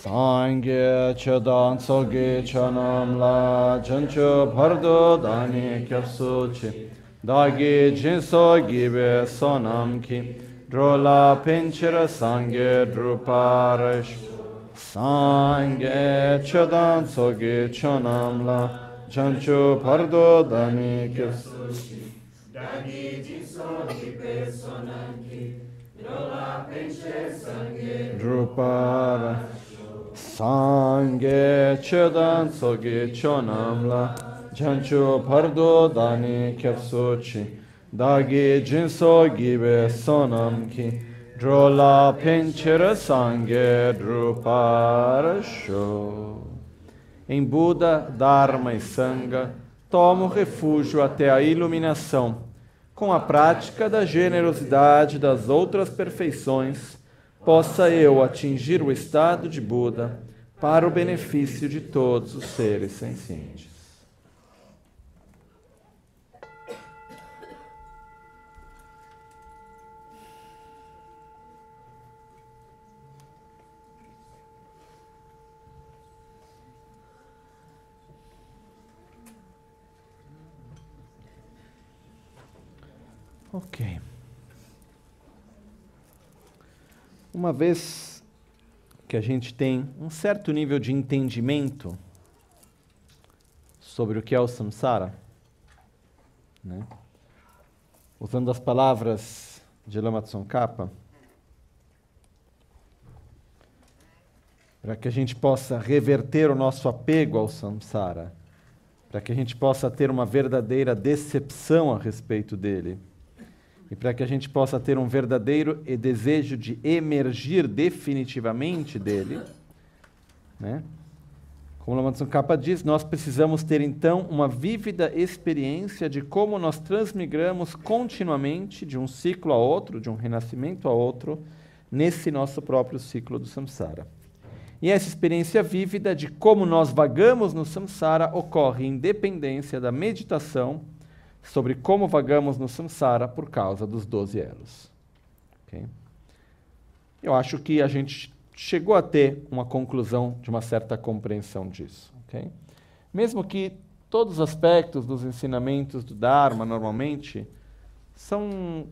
Sangye chedan tsoge chanam la chancho bhardo dani kyapsu chi dagi jinso gibe sonam ki drola pinchira sangye druparash Sangye chedan tsoge chanam la chancho bhardo dani kyapsu chi dagi jinso gibe sonam ki drola pinchira sangye druparash Sangye chedan tsoge chonam la jancho pardo dani kyapsuchi dagi jinso gibe sonam ki drola penchera sangye druparasho. Em Buda, Dharma e Sangha, tomo refúgio até a iluminação, com a prática da generosidade das outras perfeições, possa eu atingir o estado de Buda para o benefício de todos os seres sencientes. Ok. Uma vez que a gente tem um certo nível de entendimento sobre o que é o samsara, né? Usando as palavras de Lama Tsongkhapa, para que a gente possa reverter o nosso apego ao samsara, para que a gente possa ter uma verdadeira decepção a respeito dele, e para que a gente possa ter um verdadeiro desejo de emergir definitivamente dele, né? Como Lama Tsongkhapa diz, nós precisamos ter então uma vívida experiência de como nós transmigramos continuamente de um ciclo a outro, de um renascimento a outro, nesse nosso próprio ciclo do samsara. E essa experiência vívida de como nós vagamos no samsara ocorre em dependência da meditação sobre como vagamos no samsara por causa dos 12 elos. Okay? Eu acho que a gente chegou a ter uma conclusão de uma certa compreensão disso. Okay? Mesmo que todos os aspectos dos ensinamentos do Dharma, normalmente, são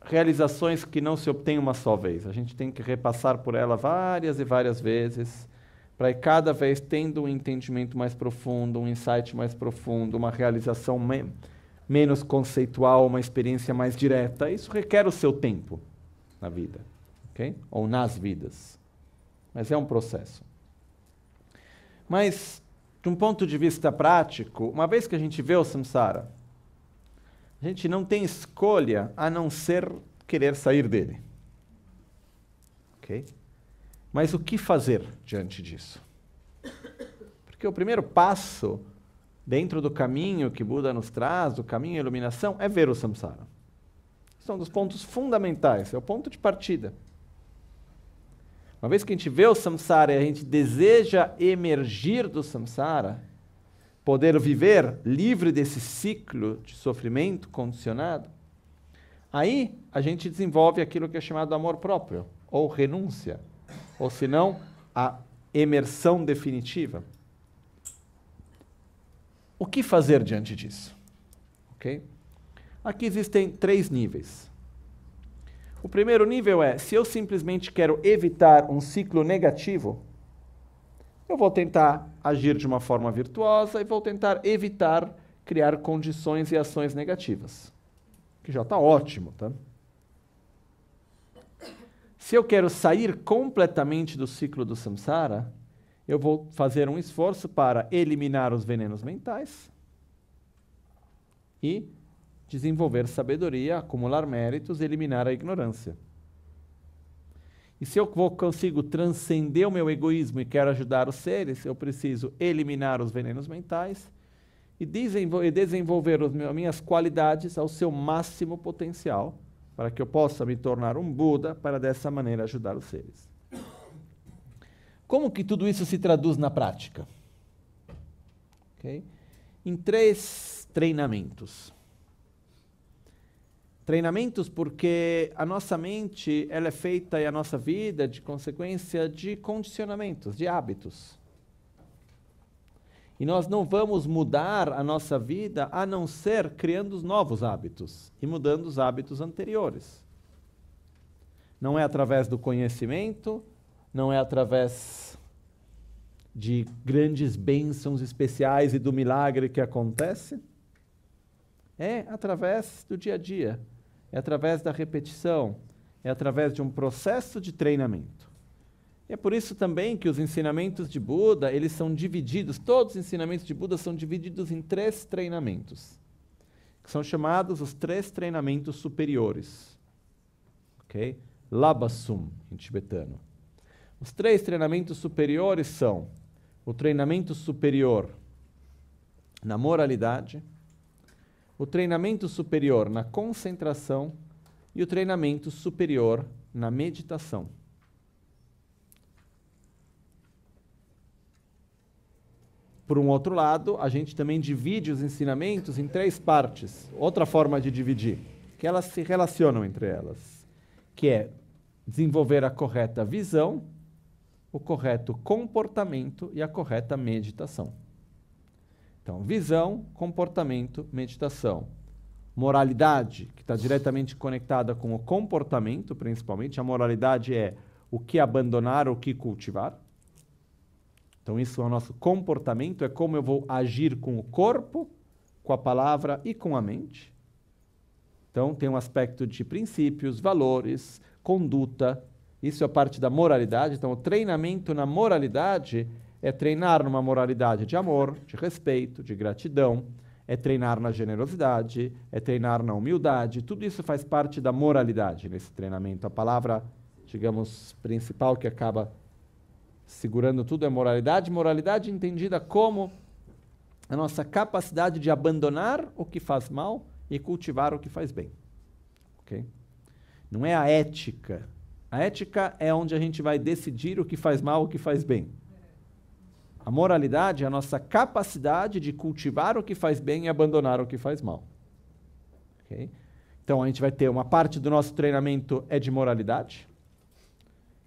realizações que não se obtêm uma só vez. A gente tem que repassar por ela várias e várias vezes, para ir cada vez tendo um entendimento mais profundo, um insight mais profundo, uma realização menos conceitual, uma experiência mais direta. Isso requer o seu tempo na vida, okay? Ou nas vidas. Mas é um processo. Mas, de um ponto de vista prático, uma vez que a gente vê o samsara, a gente não tem escolha a não ser querer sair dele. Ok? Mas o que fazer diante disso? Porque o primeiro passo dentro do caminho que Buda nos traz, do caminho à iluminação, é ver o samsara. Esse é um dos pontos fundamentais, é o ponto de partida. Uma vez que a gente vê o samsara e a gente deseja emergir do samsara, poder viver livre desse ciclo de sofrimento condicionado, aí a gente desenvolve aquilo que é chamado amor próprio, ou renúncia, ou se não, a emersão definitiva. O que fazer diante disso? Okay? Aqui existem 3 níveis. O primeiro nível é, se eu simplesmente quero evitar um ciclo negativo, eu vou tentar agir de uma forma virtuosa e vou tentar evitar criar condições e ações negativas. Que já está ótimo, tá? Se eu quero sair completamente do ciclo do samsara, eu vou fazer um esforço para eliminar os venenos mentais e desenvolver sabedoria, acumular méritos e eliminar a ignorância. E se eu consigo transcender o meu egoísmo e quero ajudar os seres, eu preciso eliminar os venenos mentais e desenvolver as minhas qualidades ao seu máximo potencial, para que eu possa me tornar um Buda, para dessa maneira ajudar os seres. Como que tudo isso se traduz na prática? Okay? Em 3 treinamentos. Treinamentos porque a nossa mente ela é feita e a nossa vida de consequência de condicionamentos, de hábitos. E nós não vamos mudar a nossa vida a não ser criando os novos hábitos e mudando os hábitos anteriores. Não é através do conhecimento, não é através de grandes bênçãos especiais e do milagre que acontece. É através do dia a dia, é através da repetição, é através de um processo de treinamento. E é por isso também que os ensinamentos de Buda, eles são divididos, todos os ensinamentos de Buda são divididos em 3 treinamentos, que são chamados os 3 treinamentos superiores. Ok? Labasum, em tibetano. Os 3 treinamentos superiores são o treinamento superior na moralidade, o treinamento superior na concentração e o treinamento superior na meditação. Por um outro lado, a gente também divide os ensinamentos em 3 partes. Outra forma de dividir, que elas se relacionam entre elas, que é desenvolver a correta visão, o correto comportamento e a correta meditação. Então, visão, comportamento, meditação. Moralidade, que está diretamente conectada com o comportamento, principalmente. A moralidade é o que abandonar, o que cultivar. Então, isso é o nosso comportamento, é como eu vou agir com o corpo, com a palavra e com a mente. Então, tem um aspecto de princípios, valores, conduta. Isso é a parte da moralidade. Então, o treinamento na moralidade é treinar numa moralidade de amor, de respeito, de gratidão, é treinar na generosidade, é treinar na humildade, tudo isso faz parte da moralidade nesse treinamento. A palavra, digamos, principal que acaba segurando tudo é moralidade. Moralidade entendida como a nossa capacidade de abandonar o que faz mal e cultivar o que faz bem. Okay? Não é a ética. A ética é onde a gente vai decidir o que faz mal e o que faz bem. A moralidade é a nossa capacidade de cultivar o que faz bem e abandonar o que faz mal. Okay? Então, a gente vai ter uma parte do nosso treinamento é de moralidade,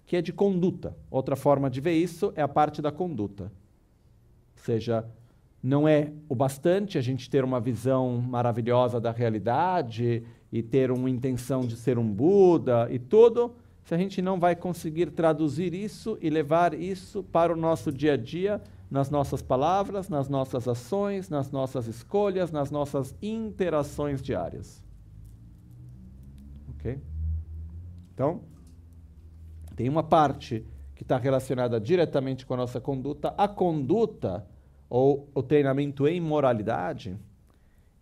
que é de conduta. Outra forma de ver isso é a parte da conduta. Ou seja, não é o bastante a gente ter uma visão maravilhosa da realidade e ter uma intenção de ser um Buda e tudo, se a gente não vai conseguir traduzir isso e levar isso para o nosso dia a dia, nas nossas palavras, nas nossas ações, nas nossas escolhas, nas nossas interações diárias. Ok? Então, tem uma parte que está relacionada diretamente com a nossa conduta. A conduta, ou o treinamento em moralidade,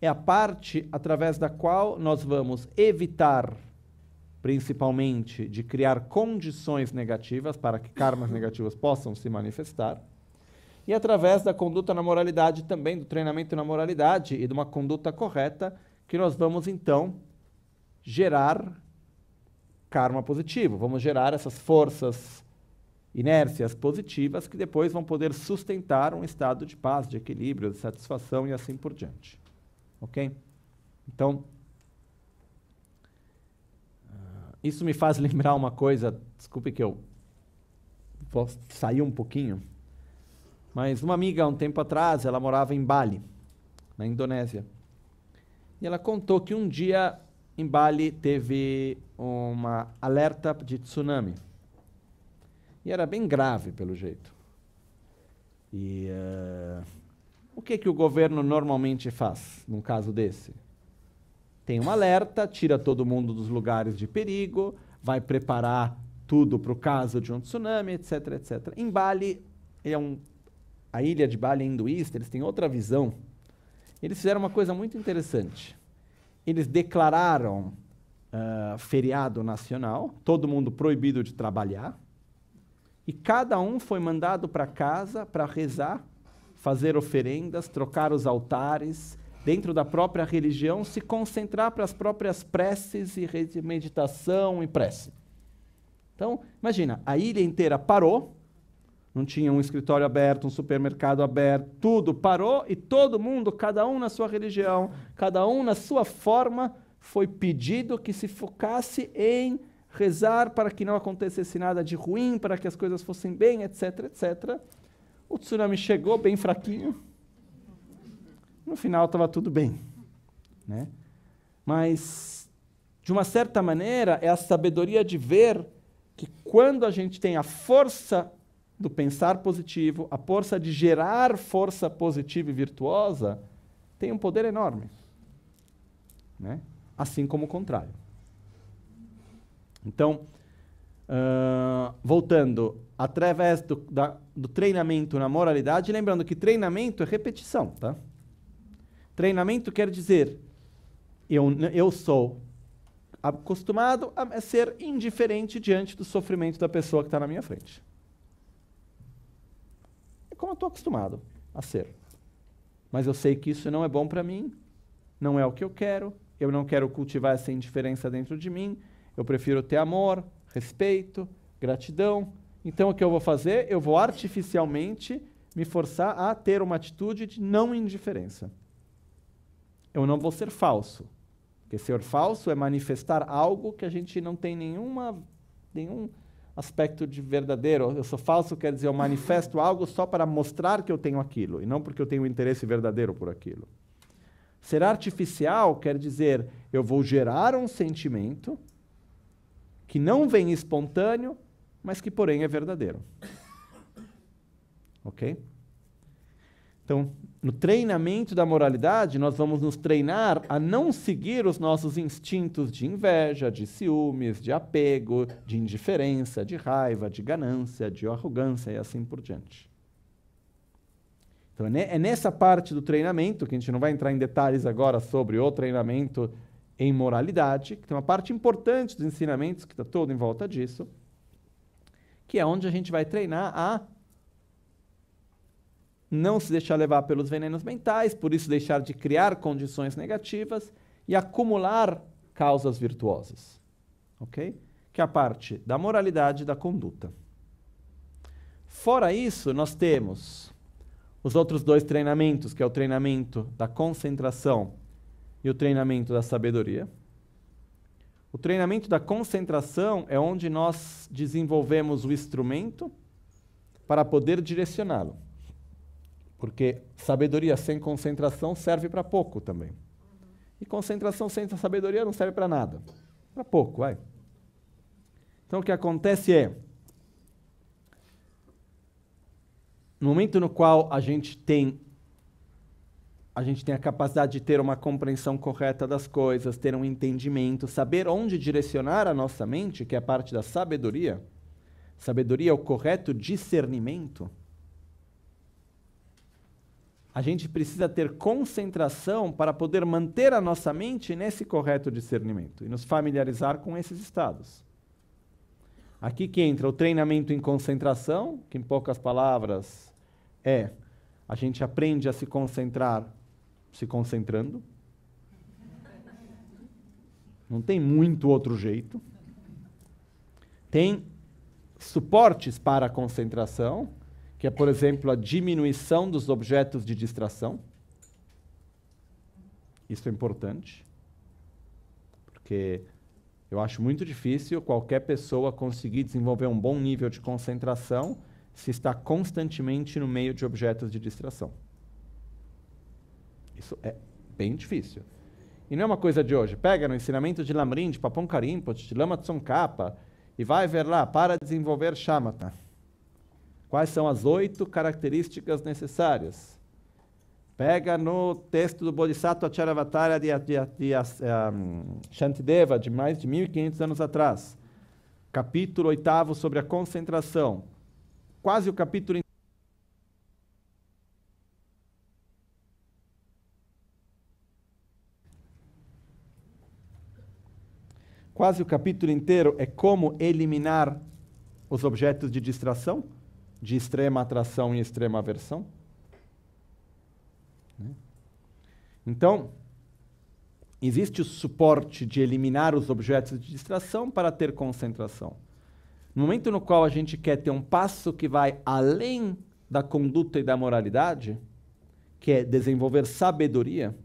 é a parte através da qual nós vamos evitar, principalmente, de criar condições negativas para que karmas negativos possam se manifestar. E através da conduta na moralidade também, do treinamento na moralidade e de uma conduta correta, que nós vamos, então, gerar karma positivo. Vamos gerar essas forças, inércias positivas que depois vão poder sustentar um estado de paz, de equilíbrio, de satisfação e assim por diante. Ok? Então, isso me faz lembrar uma coisa, desculpe que eu vou sair um pouquinho, mas uma amiga, há um tempo atrás, ela morava em Bali, na Indonésia. E ela contou que um dia em Bali teve uma alerta de tsunami. E era bem grave, pelo jeito. E o que o governo normalmente faz num caso desse? Tem um alerta, tira todo mundo dos lugares de perigo, vai preparar tudo para o caso de um tsunami, etc, etc. Em Bali, a ilha de Bali é hinduísta, eles têm outra visão. Eles fizeram uma coisa muito interessante. Eles declararam feriado nacional, todo mundo proibido de trabalhar, e cada um foi mandado para casa para rezar, fazer oferendas, trocar os altares, dentro da própria religião, se concentrar para as próprias preces e meditação e prece. Então, imagina, a ilha inteira parou, não tinha um escritório aberto, um supermercado aberto, tudo parou e todo mundo, cada um na sua religião, cada um na sua forma, foi pedido que se focasse em rezar para que não acontecesse nada de ruim, para que as coisas fossem bem, etc, etc. O tsunami chegou bem fraquinho. No final estava tudo bem, né? Mas, de uma certa maneira, é a sabedoria de ver que quando a gente tem a força do pensar positivo, a força de gerar força positiva e virtuosa, tem um poder enorme, né? Assim como o contrário. Então, voltando, através do treinamento na moralidade, lembrando que treinamento é repetição, tá? Treinamento quer dizer, eu sou acostumado a ser indiferente diante do sofrimento da pessoa que está na minha frente. É como eu estou acostumado a ser. Mas eu sei que isso não é bom para mim, não é o que eu não quero cultivar essa indiferença dentro de mim, eu prefiro ter amor, respeito, gratidão. Então o que eu vou fazer? Eu vou artificialmente me forçar a ter uma atitude de não indiferença. Eu não vou ser falso. Porque ser falso é manifestar algo que a gente não tem nenhum aspecto de verdadeiro. Eu sou falso quer dizer eu manifesto algo só para mostrar que eu tenho aquilo, e não porque eu tenho um interesse verdadeiro por aquilo. Ser artificial quer dizer eu vou gerar um sentimento que não vem espontâneo, mas que porém é verdadeiro. Ok? Então, no treinamento da moralidade, nós vamos nos treinar a não seguir os nossos instintos de inveja, de ciúmes, de apego, de indiferença, de raiva, de ganância, de arrogância e assim por diante. Então, é nessa parte do treinamento, que a gente não vai entrar em detalhes agora sobre o treinamento em moralidade, que tem uma parte importante dos ensinamentos, que está todo em volta disso, que é onde a gente vai treinar a não se deixar levar pelos venenos mentais, por isso deixar de criar condições negativas e acumular causas virtuosas. Ok? Que é a parte da moralidade e da conduta. Fora isso, nós temos os outros dois treinamentos, que é o treinamento da concentração e o treinamento da sabedoria. O treinamento da concentração é onde nós desenvolvemos o instrumento para poder direcioná-lo. Porque sabedoria sem concentração serve para pouco também. E concentração sem sabedoria não serve para nada. Para pouco, vai. Então o que acontece é, no momento no qual a gente tem a capacidade de ter uma compreensão correta das coisas, ter um entendimento, saber onde direcionar a nossa mente, que é a parte da sabedoria. Sabedoria é o correto discernimento. A gente precisa ter concentração para poder manter a nossa mente nesse correto discernimento e nos familiarizar com esses estados. Aqui que entra o treinamento em concentração, que em poucas palavras a gente aprende a se concentrar se concentrando. Não tem muito outro jeito. Tem suportes para a concentração, que é, por exemplo, a diminuição dos objetos de distração. Isso é importante, porque eu acho muito difícil qualquer pessoa conseguir desenvolver um bom nível de concentração se está constantemente no meio de objetos de distração. Isso é bem difícil. E não é uma coisa de hoje. Pega no ensinamento de Lamrim, de Papon Karinpoche, de Lama Tsongkhapa, e vai ver lá, para desenvolver shamatha. Quais são as 8 características necessárias? Pega no texto do Bodhisattva Charavatara de Shantideva, de mais de 1500 anos atrás. Capítulo 8º sobre a concentração. Quase o capítulo inteiro é como eliminar os objetos de distração, de extrema atração e extrema aversão. Então, existe o suporte de eliminar os objetos de distração para ter concentração. No momento no qual a gente quer ter um passo que vai além da conduta e da moralidade, que é desenvolver sabedoria,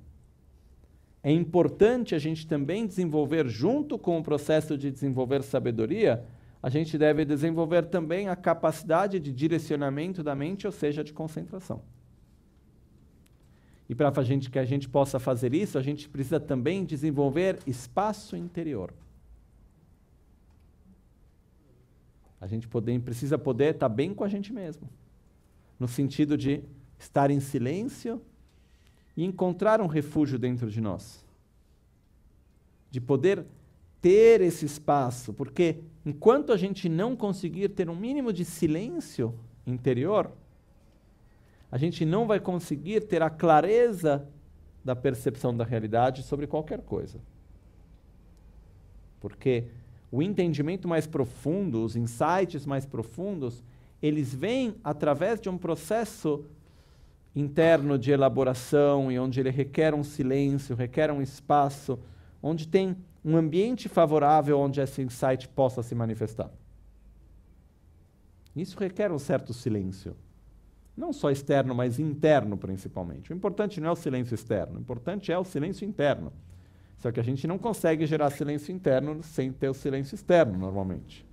é importante a gente também desenvolver, junto com o processo de desenvolver sabedoria, a gente deve desenvolver também a capacidade de direcionamento da mente, ou seja, de concentração. E para que a gente possa fazer isso, a gente precisa também desenvolver espaço interior. A gente precisa poder estar bem com a gente mesmo, no sentido de estar em silêncio e encontrar um refúgio dentro de nós. De poder ter esse espaço, porque enquanto a gente não conseguir ter um mínimo de silêncio interior, a gente não vai conseguir ter a clareza da percepção da realidade sobre qualquer coisa. Porque o entendimento mais profundo, os insights mais profundos, eles vêm através de um processo interno de elaboração e onde ele requer um silêncio, requer um espaço, onde tem um ambiente favorável onde esse insight possa se manifestar. Isso requer um certo silêncio. Não só externo, mas interno principalmente. O importante não é o silêncio externo, o importante é o silêncio interno. Só que a gente não consegue gerar silêncio interno sem ter o silêncio externo, normalmente.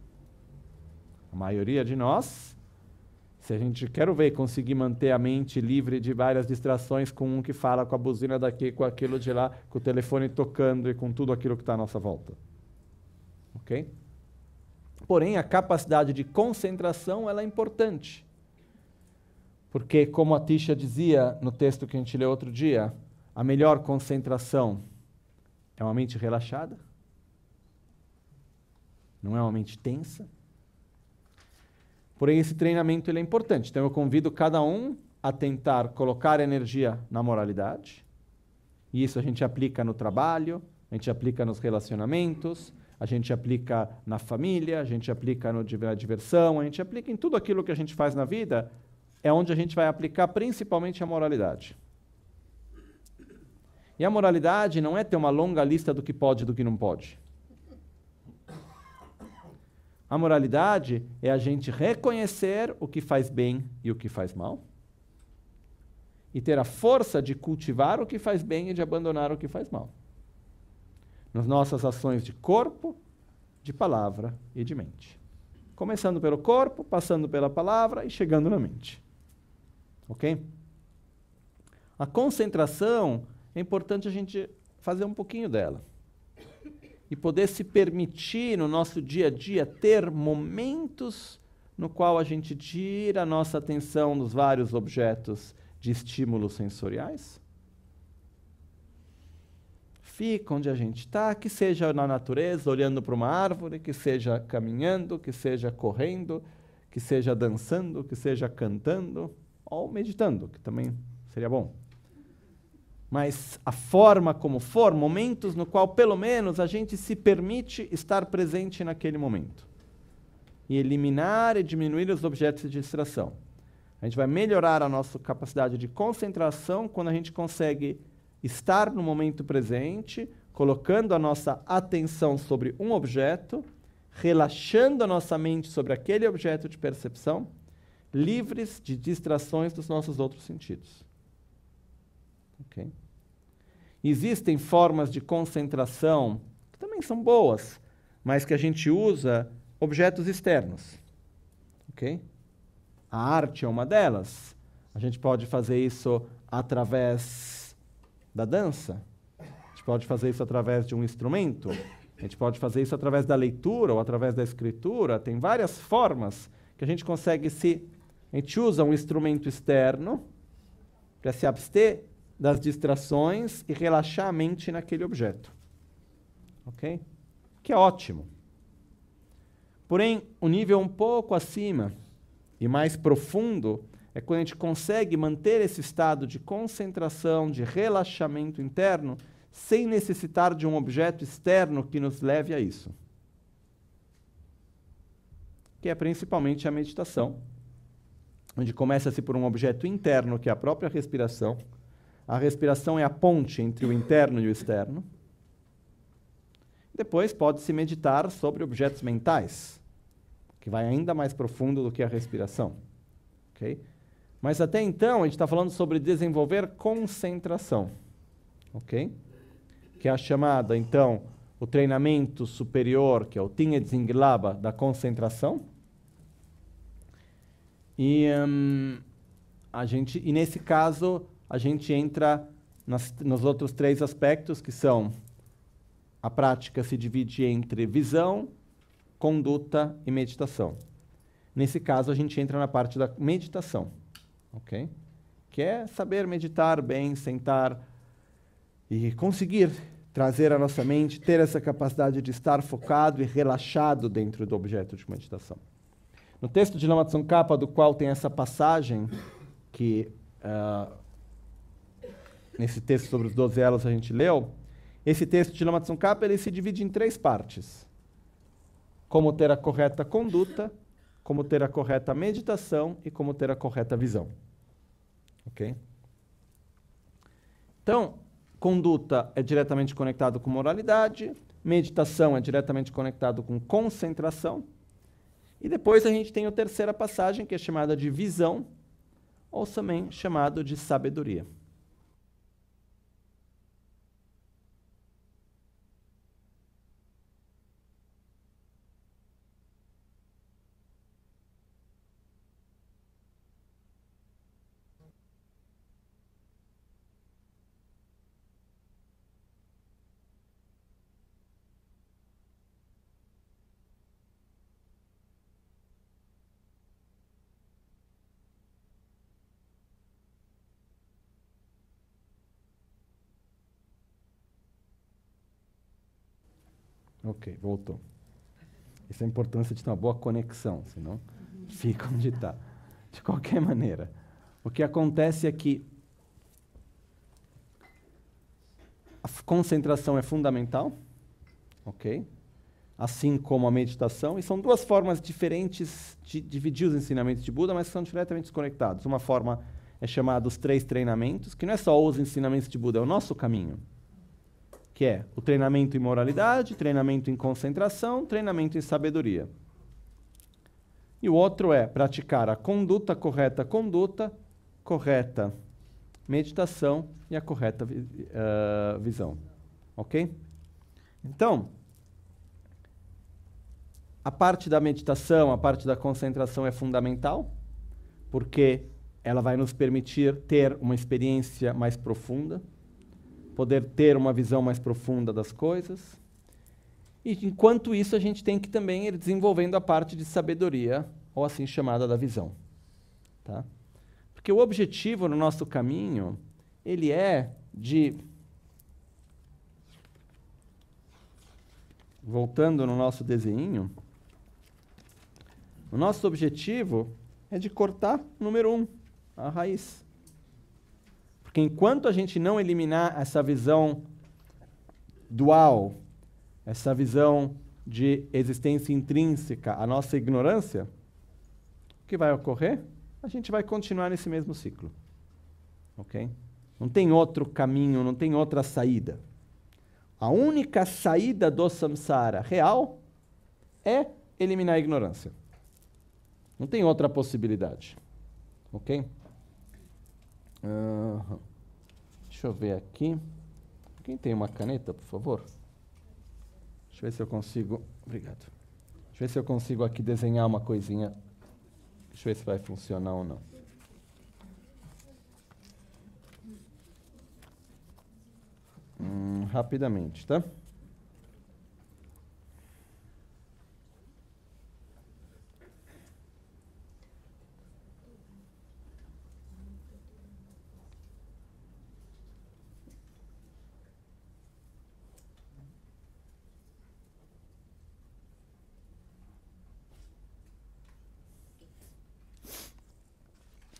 A maioria de nós, se a gente quer ver conseguir manter a mente livre de várias distrações com um que fala com a buzina daqui, com aquilo de lá, com o telefone tocando e com tudo aquilo que está à nossa volta. Ok? Porém, a capacidade de concentração ela é importante. Porque, como a Tisha dizia no texto que a gente leu outro dia, a melhor concentração é uma mente relaxada, não é uma mente tensa. Porém, esse treinamento ele é importante. Então, eu convido cada um a tentar colocar energia na moralidade. E isso a gente aplica no trabalho, a gente aplica nos relacionamentos, a gente aplica na família, a gente aplica na diversão, a gente aplica em tudo aquilo que a gente faz na vida, é onde a gente vai aplicar principalmente a moralidade. E a moralidade não é ter uma longa lista do que pode e do que não pode. A moralidade é a gente reconhecer o que faz bem e o que faz mal, e ter a força de cultivar o que faz bem e de abandonar o que faz mal. Nas nossas ações de corpo, de palavra e de mente. Começando pelo corpo, passando pela palavra e chegando na mente. Ok? A concentração, é importante a gente fazer um pouquinho dela. E poder se permitir no nosso dia a dia ter momentos no qual a gente tira a nossa atenção dos vários objetos de estímulos sensoriais. Fica onde a gente está, que seja na natureza, olhando para uma árvore, que seja caminhando, que seja correndo, que seja dançando, que seja cantando, ou meditando, que também seria bom. Mas a forma como for, momentos no qual pelo menos a gente se permite estar presente naquele momento. E eliminar e diminuir os objetos de distração. A gente vai melhorar a nossa capacidade de concentração quando a gente consegue estar no momento presente, colocando a nossa atenção sobre um objeto, relaxando a nossa mente sobre aquele objeto de percepção, livres de distrações dos nossos outros sentidos. Okay? Existem formas de concentração que também são boas, mas que a gente usa objetos externos. Okay? A arte é uma delas. A gente pode fazer isso através da dança. A gente pode fazer isso através de um instrumento. A gente pode fazer isso através da leitura ou através da escritura. Tem várias formas que a gente consegue A gente usa um instrumento externo para se abster das distrações e relaxar a mente naquele objeto. Ok? Que é ótimo. Porém, o nível um pouco acima e mais profundo é quando a gente consegue manter esse estado de concentração, de relaxamento interno, sem necessitar de um objeto externo que nos leve a isso. Que é principalmente a meditação, onde começa-se por um objeto interno, que é a própria respiração. A respiração é a ponte entre o interno e o externo. Depois pode-se meditar sobre objetos mentais, que vai ainda mais profundo do que a respiração. Okay? Mas até então, a gente está falando sobre desenvolver concentração. Okay? que é a chamada, então, o treinamento superior, que é o Tingezinglaba, da concentração. E nesse caso, a gente entra nos outros 3 aspectos, que são a prática se divide entre visão, conduta e meditação. Nesse caso, a gente entra na parte da meditação, ok? Que é saber meditar bem, sentar e conseguir trazer a nossa mente, ter essa capacidade de estar focado e relaxado dentro do objeto de meditação. No texto de Lama Tsongkhapa, do qual tem essa passagem, que nesse texto sobre os 12 elos a gente leu, esse texto de Lama Tsongkhapa ele se divide em 3 partes. Como ter a correta conduta, como ter a correta meditação e como ter a correta visão. Ok? Então, conduta é diretamente conectado com moralidade, meditação é diretamente conectado com concentração, e depois a gente tem a terceira passagem, que é chamada de visão, ou também chamado de sabedoria. Ok, voltou. Essa é a importância de ter uma boa conexão, senão fica onde está. De qualquer maneira, o que acontece é que a concentração é fundamental, ok? Assim como a meditação, e são 2 formas diferentes de dividir os ensinamentos de Buda, mas são diretamente desconectados. Uma forma é chamada os 3 treinamentos, que não é só os ensinamentos de Buda, é o nosso caminho, que é o treinamento em moralidade, treinamento em concentração, treinamento em sabedoria. E o outro é praticar a correta meditação e a correta visão. Ok? Então, a parte da meditação, a parte da concentração é fundamental, porque ela vai nos permitir ter uma experiência mais profunda, poder ter uma visão mais profunda das coisas. E, enquanto isso, a gente tem que também ir desenvolvendo a parte de sabedoria, ou assim chamada da visão. Tá? Porque o objetivo no nosso caminho, ele é de... Voltando no nosso desenho, o nosso objetivo é de cortar, número 1, a raiz. Porque enquanto a gente não eliminar essa visão dual, essa visão de existência intrínseca, a nossa ignorância, o que vai ocorrer? A gente vai continuar nesse mesmo ciclo. Ok? Não tem outro caminho, não tem outra saída. A única saída do samsara real é eliminar a ignorância. Não tem outra possibilidade. Ok? Deixa eu ver aqui. Quem tem uma caneta, por favor? Deixa eu ver se eu consigo... Obrigado. Deixa eu ver se eu consigo aqui desenhar uma coisinha. Deixa eu ver se vai funcionar ou não. Rapidamente, tá?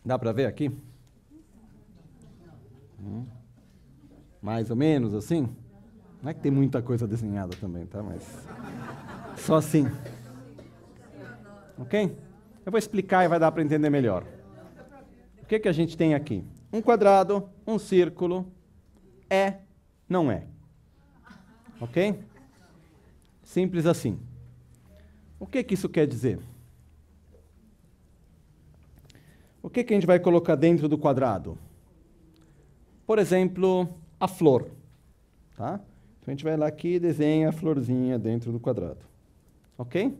Dá para ver aqui? Mais ou menos assim? Não é que tem muita coisa desenhada também, tá? Mas só assim. Ok? Eu vou explicar e vai dar para entender melhor. O que a gente tem aqui? Um quadrado, um círculo, não é. Ok? Simples assim. O que isso quer dizer? O que a gente vai colocar dentro do quadrado? Por exemplo, a flor. Tá? Então a gente vai lá aqui e desenha a florzinha dentro do quadrado. Ok?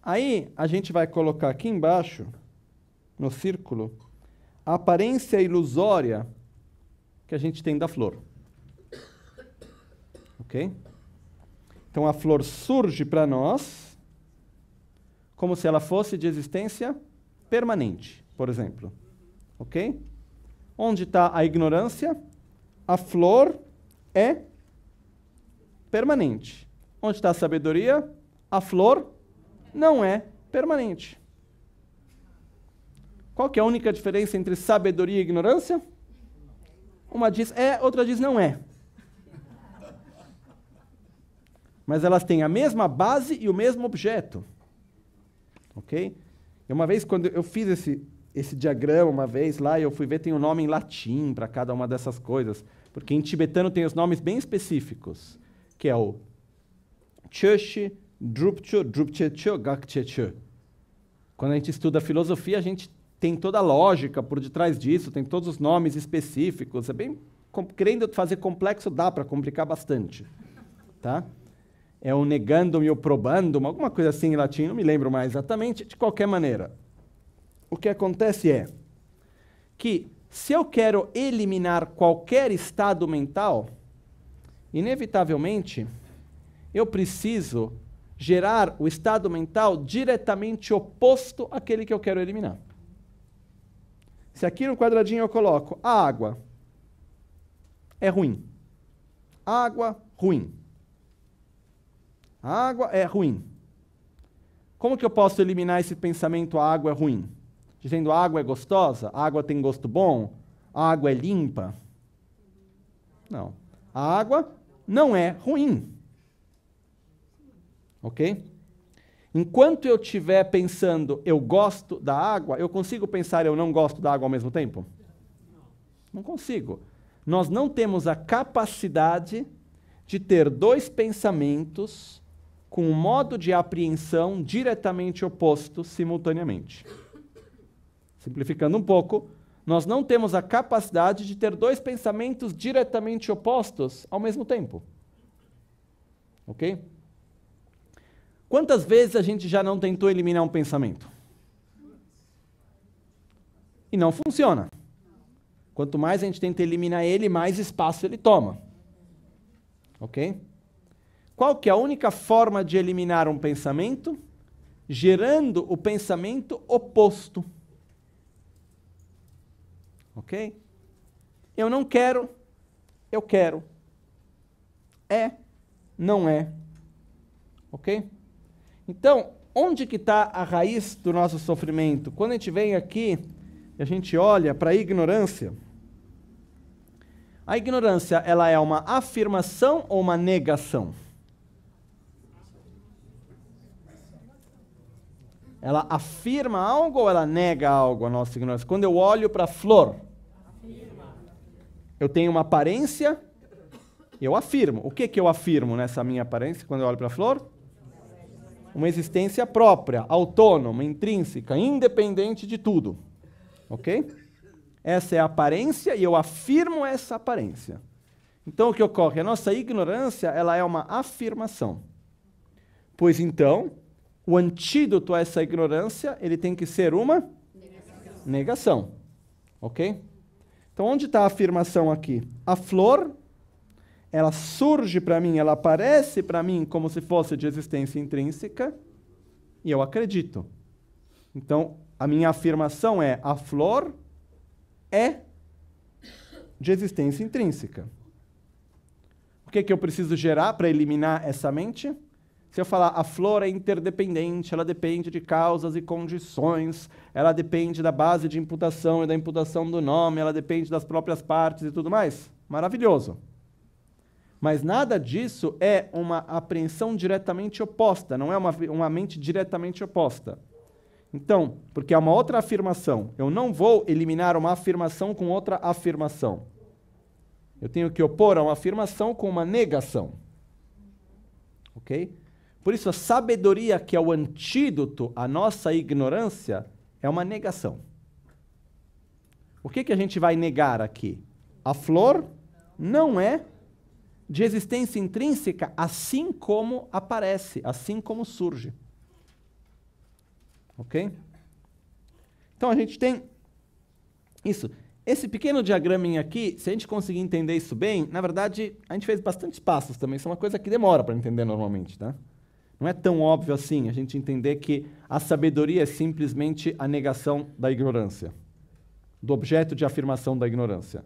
Aí a gente vai colocar aqui embaixo, no círculo, a aparência ilusória que a gente tem da flor. Ok? Então a flor surge para nós como se ela fosse de existência permanente, por exemplo. Ok? Onde está a ignorância? A flor é permanente. Onde está a sabedoria? A flor não é permanente. Qual que é a única diferença entre sabedoria e ignorância? Uma diz é, outra diz não é. Mas elas têm a mesma base e o mesmo objeto. Ok? E uma vez, quando eu fiz esse diagrama, uma vez lá, eu fui ver, tem um nome em latim para cada uma dessas coisas. Porque em tibetano tem os nomes bem específicos, que é o Choshi, Drupcho, Drupchecho, Gakchecho. Quando a gente estuda filosofia, a gente tem toda a lógica por detrás disso, tem todos os nomes específicos. É bem, querendo fazer complexo, dá para complicar bastante. Tá? É o negandum e o probandum, alguma coisa assim em latim, não me lembro mais exatamente. De qualquer maneira, o que acontece é que, se eu quero eliminar qualquer estado mental, inevitavelmente, eu preciso gerar o estado mental diretamente oposto àquele que eu quero eliminar. Se aqui no quadradinho eu coloco a água é ruim. Água, ruim. A água é ruim. Como que eu posso eliminar esse pensamento a água é ruim? Dizendo a água é gostosa, a água tem gosto bom, a água é limpa? Não. A água não é ruim. Ok? Enquanto eu estiver pensando eu gosto da água, eu consigo pensar eu não gosto da água ao mesmo tempo? Não consigo. Nós não temos a capacidade de ter dois pensamentos com um modo de apreensão diretamente oposto simultaneamente. Simplificando um pouco, nós não temos a capacidade de ter dois pensamentos diretamente opostos ao mesmo tempo. Ok? Quantas vezes a gente já não tentou eliminar um pensamento? E não funciona. Quanto mais a gente tenta eliminar ele, mais espaço ele toma. Ok? Qual que é a única forma de eliminar um pensamento? Gerando o pensamento oposto. Ok? Eu não quero, eu quero. É, não é. Ok? Então, onde que está a raiz do nosso sofrimento? Quando a gente vem aqui e a gente olha para a ignorância ela é uma afirmação ou uma negação? Ela afirma algo ou ela nega algo, a nossa ignorância? Quando eu olho para a flor, eu tenho uma aparência, eu afirmo. O que eu afirmo nessa minha aparência quando eu olho para a flor? Uma existência própria, autônoma, intrínseca, independente de tudo. Ok? Essa é a aparência e eu afirmo essa aparência. Então o que ocorre? A nossa ignorância ela é uma afirmação. Pois então, o antídoto a essa ignorância, ele tem que ser uma negação. Ok? Então, onde está a afirmação aqui? A flor, ela surge para mim, ela aparece para mim como se fosse de existência intrínseca, e eu acredito. Então, a minha afirmação é, a flor é de existência intrínseca. O que eu preciso gerar para eliminar essa mente? Se eu falar, a flor é interdependente, ela depende de causas e condições, ela depende da base de imputação e da imputação do nome, ela depende das próprias partes e tudo mais. Maravilhoso. Mas nada disso é uma apreensão diretamente oposta, não é uma mente diretamente oposta. Então, porque é uma outra afirmação, eu não vou eliminar uma afirmação com outra afirmação. Eu tenho que opor a uma afirmação com uma negação. Ok? Por isso, a sabedoria, que é o antídoto à nossa ignorância, é uma negação. O que a gente vai negar aqui? A flor não é de existência intrínseca assim como aparece, assim como surge. Ok? Então a gente tem isso. Esse pequeno diagraminha aqui, se a gente conseguir entender isso bem, na verdade, a gente fez bastantes passos também. Isso é uma coisa que demora para entender normalmente, tá? Não é tão óbvio assim a gente entender que a sabedoria é simplesmente a negação da ignorância, do objeto de afirmação da ignorância.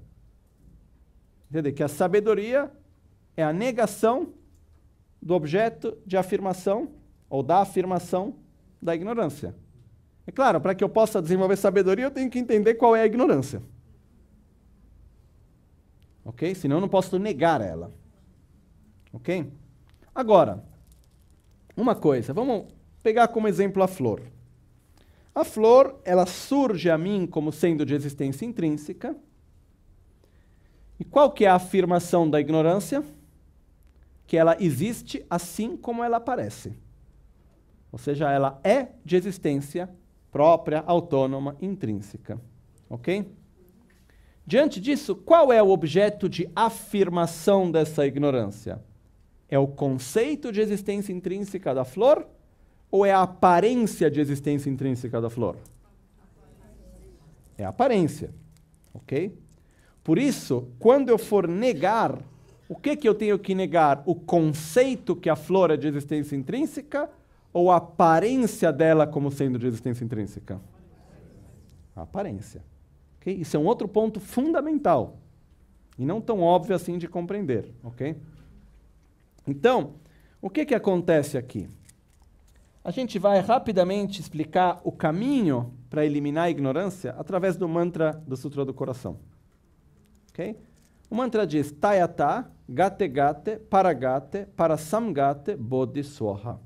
Entender que a sabedoria é a negação do objeto de afirmação ou da afirmação da ignorância. É claro, para que eu possa desenvolver sabedoria, eu tenho que entender qual é a ignorância. Ok? Senão eu não posso negar ela. Ok? Agora, uma coisa, vamos pegar como exemplo a flor. A flor, ela surge a mim como sendo de existência intrínseca. E qual que é a afirmação da ignorância? Que ela existe assim como ela aparece. Ou seja, ela é de existência própria, autônoma, intrínseca. Ok? Diante disso, qual é o objeto de afirmação dessa ignorância? É o conceito de existência intrínseca da flor ou é a aparência de existência intrínseca da flor? É a aparência. Ok? Por isso, quando eu for negar, o que eu tenho que negar? O conceito que a flor é de existência intrínseca ou a aparência dela como sendo de existência intrínseca? A aparência. Okay? Isso é um outro ponto fundamental e não tão óbvio assim de compreender. Okay? Então, o que acontece aqui? A gente vai rapidamente explicar o caminho para eliminar a ignorância através do mantra do Sutra do Coração. Okay? O mantra diz Tayata, Gate Gate, Paragate, Parasamgate, Bodhisattva.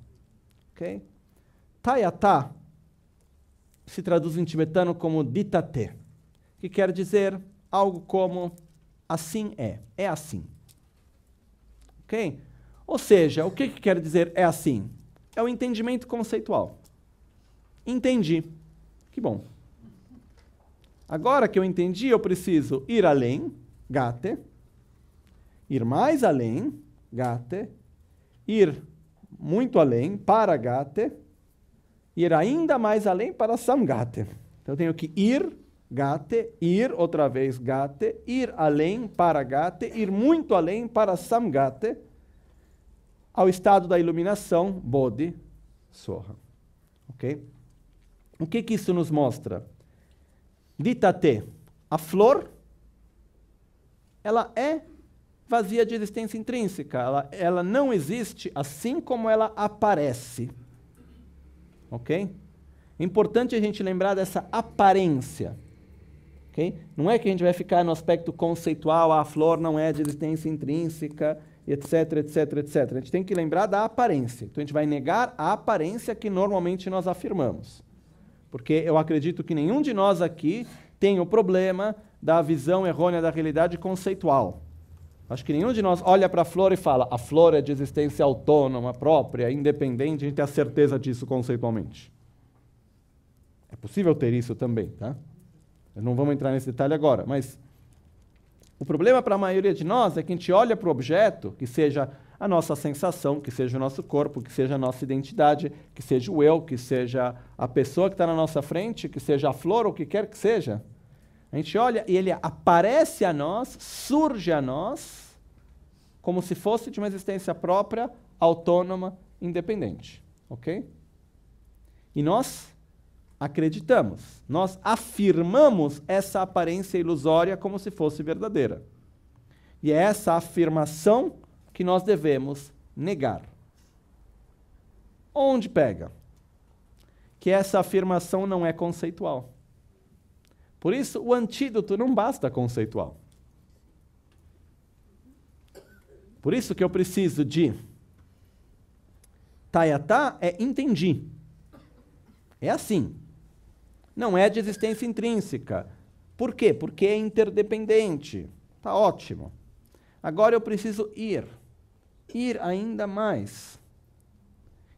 Okay? Tayata se traduz em tibetano como ditate, que quer dizer algo como assim é assim. Ok? Ou seja, o que quer dizer é assim? É o entendimento conceitual. Entendi. Que bom. Agora que eu entendi, eu preciso ir além, gate, ir mais além, gate, ir muito além, para gate, ir ainda mais além para samgate. Então eu tenho que ir, gate, ir outra vez, gate, ir além, para gate, ir muito além para samgate, ao estado da iluminação, bodhisattva. Ok? O que isso nos mostra? Ditate, a flor, ela é vazia de existência intrínseca. Ela não existe assim como ela aparece. Ok? É importante a gente lembrar dessa aparência. Okay? Não é que a gente vai ficar no aspecto conceitual, a flor não é de existência intrínseca, etc, etc, etc. A gente tem que lembrar da aparência. Então a gente vai negar a aparência que normalmente nós afirmamos. Porque eu acredito que nenhum de nós aqui tem o problema da visão errônea da realidade conceitual. Acho que nenhum de nós olha para a flor e fala a flor é de existência autônoma, própria, independente, a gente tem a certeza disso conceitualmente. É possível ter isso também, tá? Não vamos entrar nesse detalhe agora, mas o problema para a maioria de nós é que a gente olha para o objeto, que seja a nossa sensação, que seja o nosso corpo, que seja a nossa identidade, que seja o eu, que seja a pessoa que está na nossa frente, que seja a flor, ou o que quer que seja. A gente olha e ele aparece a nós, surge a nós, como se fosse de uma existência própria, autônoma, independente. Ok? E nós acreditamos, nós afirmamos essa aparência ilusória como se fosse verdadeira. E é essa afirmação que nós devemos negar. Onde pega? Que essa afirmação não é conceitual. Por isso, o antídoto não basta conceitual. Por isso que eu preciso de Tayata é entendi. É assim. Não é de existência intrínseca. Por quê? Porque é interdependente. Tá ótimo. Agora eu preciso ir ainda mais.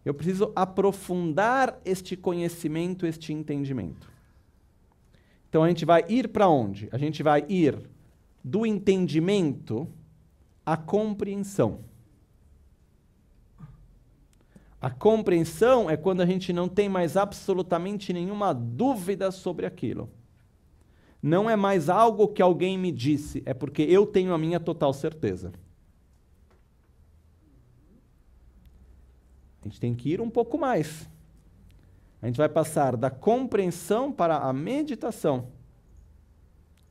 Eu preciso aprofundar este conhecimento, este entendimento. Então a gente vai ir para onde? A gente vai ir do entendimento a compreensão. A compreensão é quando a gente não tem mais absolutamente nenhuma dúvida sobre aquilo. Não é mais algo que alguém me disse, é porque eu tenho a minha total certeza. A gente tem que ir um pouco mais. A gente vai passar da compreensão para a meditação,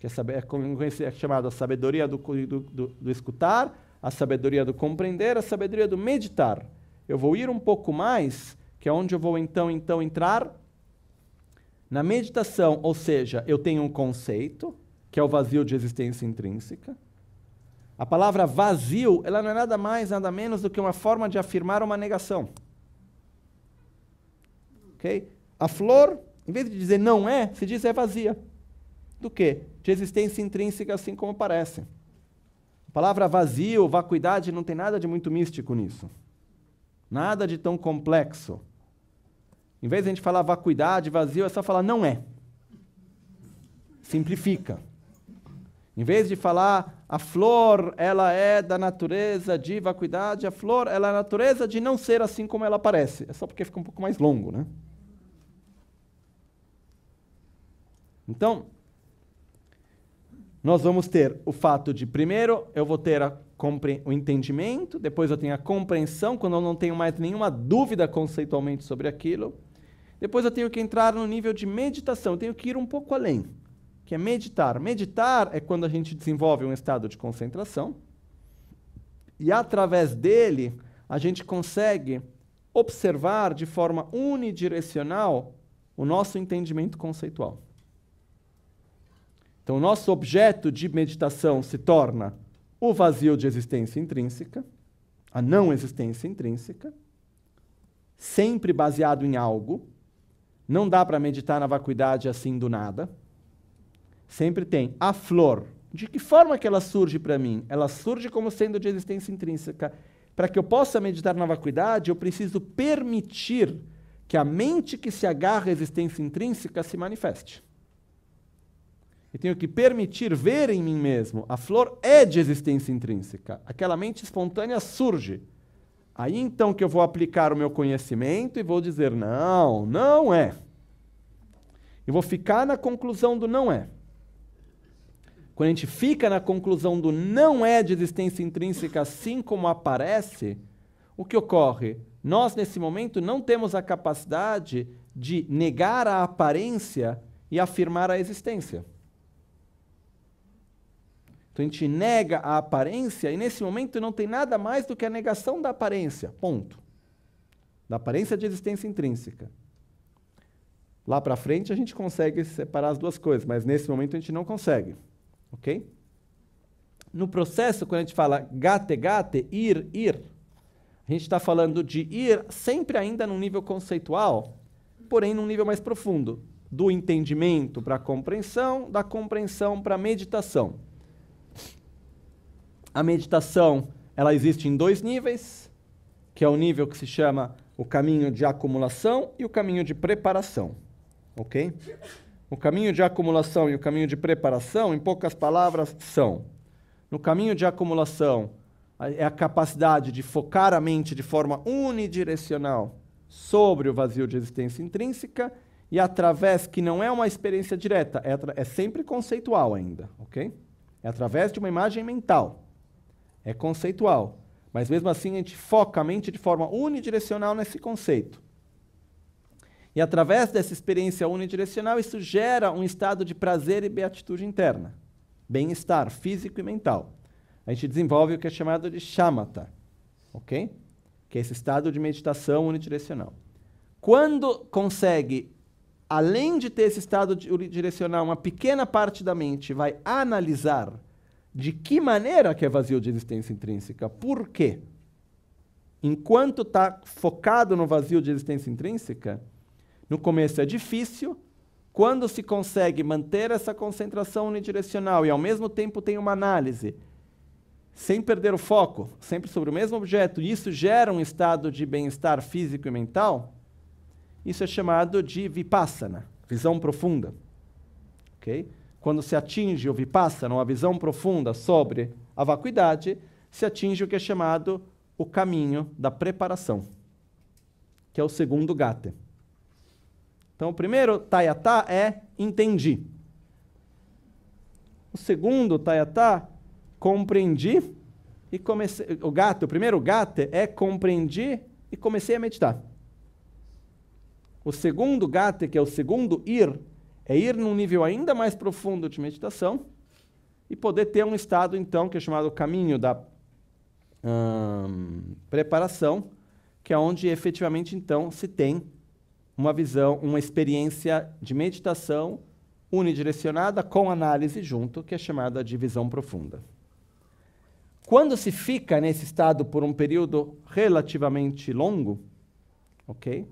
que é chamada a sabedoria do escutar, a sabedoria do compreender, a sabedoria do meditar. Eu vou ir um pouco mais, que é onde eu vou então entrar na meditação, ou seja, eu tenho um conceito, que é o vazio de existência intrínseca. A palavra vazio, ela não é nada mais, nada menos do que uma forma de afirmar uma negação. Okay? A flor, em vez de dizer não é, se diz é vazia. Do quê? De existência intrínseca, assim como parece. A palavra vazio, vacuidade, não tem nada de muito místico nisso. Nada de tão complexo. Em vez de a gente falar vacuidade, vazio, é só falar não é. Simplifica. Em vez de falar a flor, ela é da natureza de vacuidade, a flor, ela é da natureza de não ser assim como ela parece. É só porque fica um pouco mais longo, né? Então, nós vamos ter o fato de, primeiro, eu vou ter o entendimento, depois eu tenho a compreensão, quando eu não tenho mais nenhuma dúvida conceitualmente sobre aquilo. Depois eu tenho que entrar no nível de meditação, eu tenho que ir um pouco além, que é meditar. Meditar é quando a gente desenvolve um estado de concentração, e através dele a gente consegue observar de forma unidirecional o nosso entendimento conceitual. Então, o nosso objeto de meditação se torna o vazio de existência intrínseca, a não existência intrínseca, sempre baseado em algo. Não dá para meditar na vacuidade assim do nada. Sempre tem a flor. De que forma que ela surge para mim? Ela surge como sendo de existência intrínseca. Para que eu possa meditar na vacuidade, eu preciso permitir que a mente que se agarra à existência intrínseca se manifeste. Eu tenho que permitir ver em mim mesmo. A flor é de existência intrínseca. Aquela mente espontânea surge. Aí então que eu vou aplicar o meu conhecimento e vou dizer, não, não é. Eu vou ficar na conclusão do não é. Quando a gente fica na conclusão do não é de existência intrínseca assim como aparece, o que ocorre? Nós, nesse momento, não temos a capacidade de negar a aparência e afirmar a existência. Então a gente nega a aparência e nesse momento não tem nada mais do que a negação da aparência, ponto. Da aparência de existência intrínseca. Lá para frente a gente consegue separar as duas coisas, mas nesse momento a gente não consegue, ok? No processo, quando a gente fala gate, ir, a gente está falando de ir sempre ainda num nível conceitual, porém num nível mais profundo, do entendimento para a compreensão, da compreensão para a meditação. A meditação, ela existe em dois níveis, que é o nível que se chama o caminho de acumulação e o caminho de preparação, ok? O caminho de acumulação e o caminho de preparação, em poucas palavras, são: no caminho de acumulação, é a capacidade de focar a mente de forma unidirecional sobre o vazio de existência intrínseca e através, que não é uma experiência direta, é sempre conceitual ainda, ok? É através de uma imagem mental. É conceitual, mas mesmo assim a gente foca a mente de forma unidirecional nesse conceito. E através dessa experiência unidirecional, isso gera um estado de prazer e beatitude interna, bem-estar físico e mental. A gente desenvolve o que é chamado de shamatha, ok? Que é esse estado de meditação unidirecional. Quando consegue, além de ter esse estado unidirecional, uma pequena parte da mente vai analisar de que maneira que é vazio de existência intrínseca? Por quê? Enquanto está focado no vazio de existência intrínseca, no começo é difícil. Quando se consegue manter essa concentração unidirecional e ao mesmo tempo tem uma análise, sem perder o foco, sempre sobre o mesmo objeto, e isso gera um estado de bem-estar físico e mental, isso é chamado de vipassana, visão profunda. Ok? Quando se atinge o vipassana, uma visão profunda sobre a vacuidade, se atinge o que é chamado o caminho da preparação, que é o segundo gate. Então, o primeiro tayatá é entendi. O segundo tayatá, compreendi e comecei. O primeiro gate é compreendi e comecei a meditar. O segundo gate, que é o segundo ir, é ir num nível ainda mais profundo de meditação e poder ter um estado, então, que é chamado caminho da preparação, que é onde efetivamente, então, se tem uma visão, uma experiência de meditação unidirecionada com análise junto, que é chamada de visão profunda. Quando se fica nesse estado por um período relativamente longo, ok?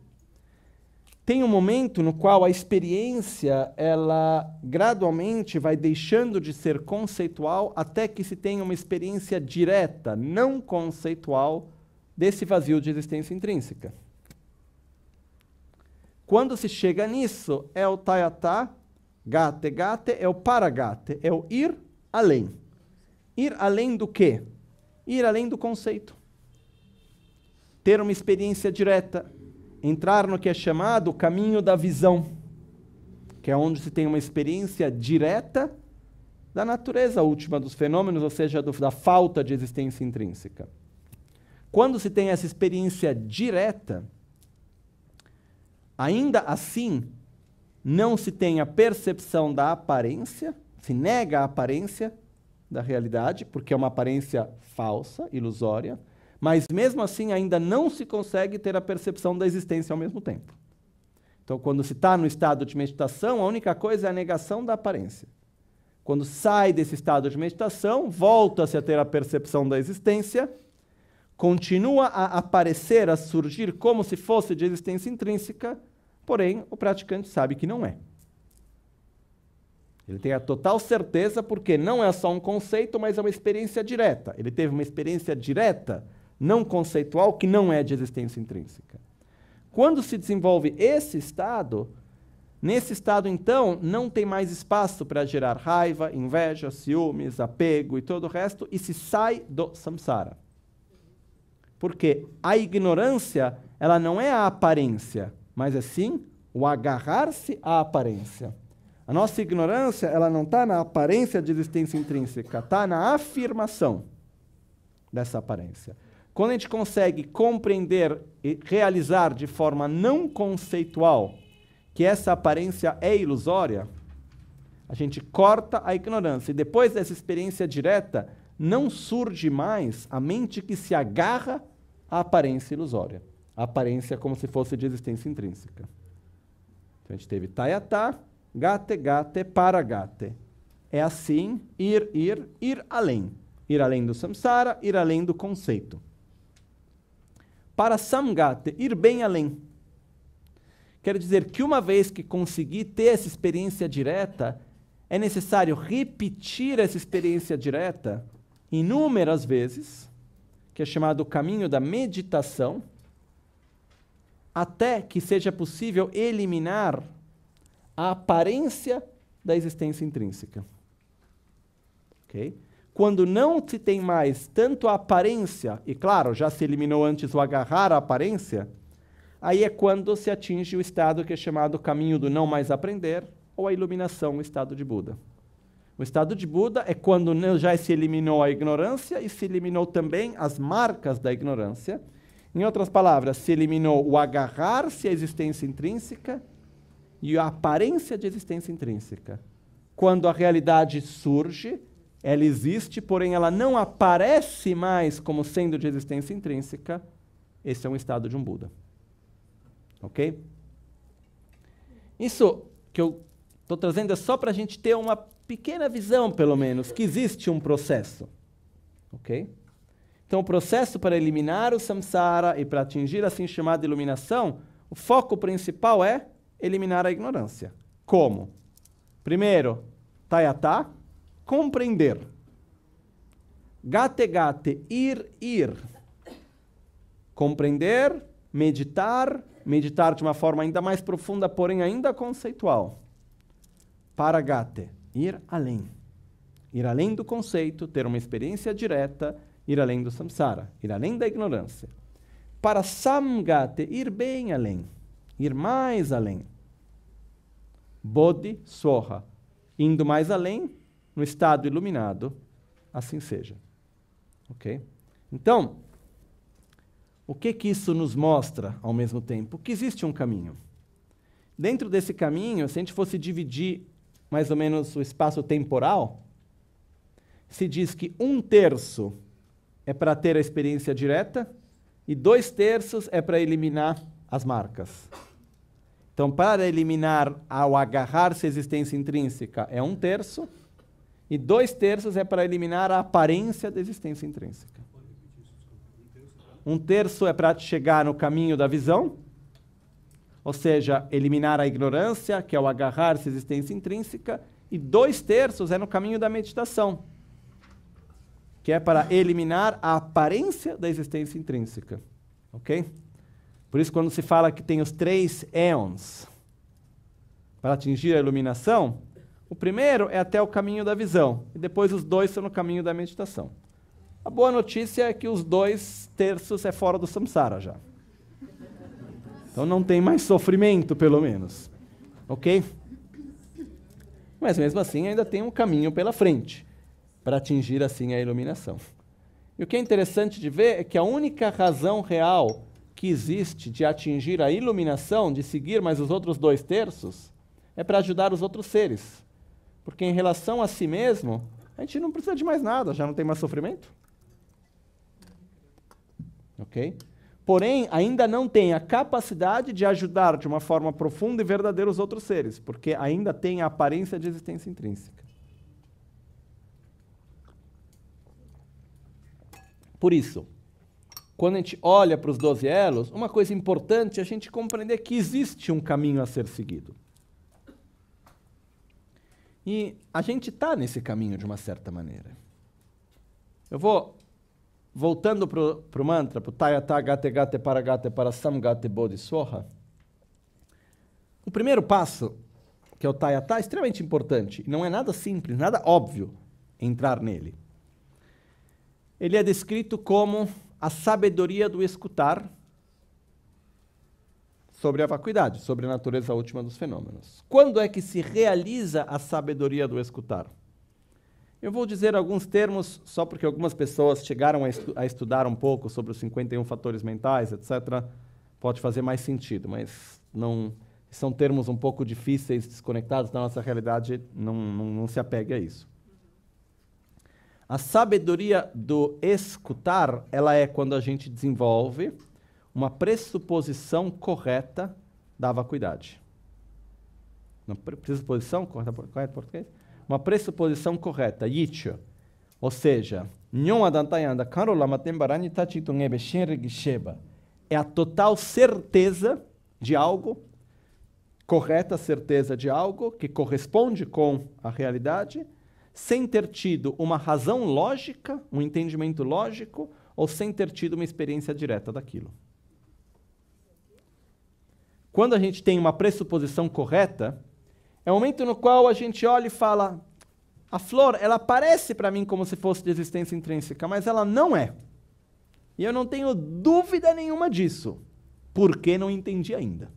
Tem um momento no qual a experiência, ela gradualmente vai deixando de ser conceitual até que se tenha uma experiência direta, não conceitual, desse vazio de existência intrínseca. Quando se chega nisso, é o tayatá, gate, gate, é o paragate, é o ir além. Ir além do quê? Ir além do conceito. Ter uma experiência direta. Entrar no que é chamado o caminho da visão, que é onde se tem uma experiência direta da natureza última dos fenômenos, ou seja, da falta de existência intrínseca. Quando se tem essa experiência direta, ainda assim, não se tem a percepção da aparência, se nega a aparência da realidade, porque é uma aparência falsa, ilusória, mas mesmo assim ainda não se consegue ter a percepção da existência ao mesmo tempo. Então, quando se está no estado de meditação, a única coisa é a negação da aparência. Quando sai desse estado de meditação, volta-se a ter a percepção da existência, continua a aparecer, a surgir como se fosse de existência intrínseca, porém o praticante sabe que não é. Ele tem a total certeza porque não é só um conceito, mas é uma experiência direta. Ele teve uma experiência direta, não conceitual, que não é de existência intrínseca. Quando se desenvolve esse estado, nesse estado, então, não tem mais espaço para gerar raiva, inveja, ciúmes, apego e todo o resto, e se sai do samsara. Porque a ignorância, ela não é a aparência, mas é sim o agarrar-se à aparência. A nossa ignorância, ela não está na aparência de existência intrínseca, está na afirmação dessa aparência. Quando a gente consegue compreender e realizar de forma não conceitual que essa aparência é ilusória, a gente corta a ignorância. E depois dessa experiência direta, não surge mais a mente que se agarra à aparência ilusória. A aparência como se fosse de existência intrínseca. Então a gente teve tayatá, gate, gate, paragate. É assim, ir além. Ir além do samsara, ir além do conceito. Para samgate, ir bem além. Quer dizer que uma vez que consegui ter essa experiência direta, é necessário repetir essa experiência direta inúmeras vezes, que é chamado o caminho da meditação, até que seja possível eliminar a aparência da existência intrínseca. Ok? Quando não se tem mais tanto a aparência, e claro, já se eliminou antes o agarrar à aparência, aí é quando se atinge o estado que é chamado caminho do não mais aprender, ou a iluminação, o estado de Buda. O estado de Buda é quando já se eliminou a ignorância e se eliminou também as marcas da ignorância. Em outras palavras, se eliminou o agarrar-se à existência intrínseca e a aparência de existência intrínseca. Quando a realidade surge, ela existe, porém ela não aparece mais como sendo de existência intrínseca. Esse é um estado de um Buda. Ok? Isso que eu estou trazendo é só para a gente ter uma pequena visão, pelo menos, que existe um processo. Ok? Então, o processo para eliminar o samsara e para atingir assim chamada iluminação, o foco principal é eliminar a ignorância. Como? Primeiro, tayatá, compreender. Gate, gate, ir. Compreender, meditar de uma forma ainda mais profunda, porém ainda conceitual. Paragate, ir além. Ir além do conceito, ter uma experiência direta ir além do samsara, ir além da ignorância. Para samgate, ir bem além, ir mais além. Bodhi soha, indo mais além, no estado iluminado, assim seja. Ok? Então, o que isso nos mostra ao mesmo tempo? Que existe um caminho. Dentro desse caminho, se a gente fosse dividir mais ou menos o espaço temporal, se diz que 1/3 é para ter a experiência direta e 2/3 é para eliminar as marcas. Então, para eliminar ao agarrar-se à existência intrínseca é 1/3 e 2/3 é para eliminar a aparência da existência intrínseca. 1/3 é para chegar no caminho da visão, ou seja, eliminar a ignorância, que é o agarrar-se à existência intrínseca, e 2/3 é no caminho da meditação, que é para eliminar a aparência da existência intrínseca. Ok? Por isso, quando se fala que tem os 3 éons para atingir a iluminação, o primeiro é até o caminho da visão, e depois os 2 são no caminho da meditação. A boa notícia é que os 2/3 é fora do samsara já. Então não tem mais sofrimento, pelo menos. Ok? Mas mesmo assim ainda tem um caminho pela frente para atingir assim a iluminação. E o que é interessante de ver é que a única razão real que existe de atingir a iluminação, de seguir mais os outros 2/3, é para ajudar os outros seres. Porque em relação a si mesmo, a gente não precisa de mais nada, já não tem mais sofrimento. Ok? Porém, ainda não tem a capacidade de ajudar de uma forma profunda e verdadeira os outros seres, porque ainda tem a aparência de existência intrínseca. Por isso, quando a gente olha para os 12 elos, uma coisa importante é a gente compreender que existe um caminho a ser seguido. E a gente está nesse caminho de uma certa maneira. Eu vou voltando para o mantra, para o Tayata Gate Gate Paragate Parasam Gate Bodhi Soha. O primeiro passo, que é o Tayata, é extremamente importante. Não é nada simples, nada óbvio entrar nele. Ele é descrito como a sabedoria do escutar sobre a vacuidade, sobre a natureza última dos fenômenos. Quando é que se realiza a sabedoria do escutar? Eu vou dizer alguns termos, só porque algumas pessoas chegaram a estudar um pouco sobre os 51 fatores mentais, etc. Pode fazer mais sentido, mas não, são termos um pouco difíceis, desconectados da nossa realidade, não se apegue a isso. A sabedoria do escutar, ela é quando a gente desenvolve uma pressuposição correta da vacuidade. Uma pressuposição correta em português? Uma pressuposição correta, yichya. Ou seja, é a total certeza de algo, correta certeza de algo que corresponde com a realidade, sem ter tido uma razão lógica, um entendimento lógico, ou sem ter tido uma experiência direta daquilo. Quando a gente tem uma pressuposição correta, é o momento no qual a gente olha e fala, a flor, ela parece para mim como se fosse de existência intrínseca, mas ela não é. E eu não tenho dúvida nenhuma disso, porque não entendi ainda.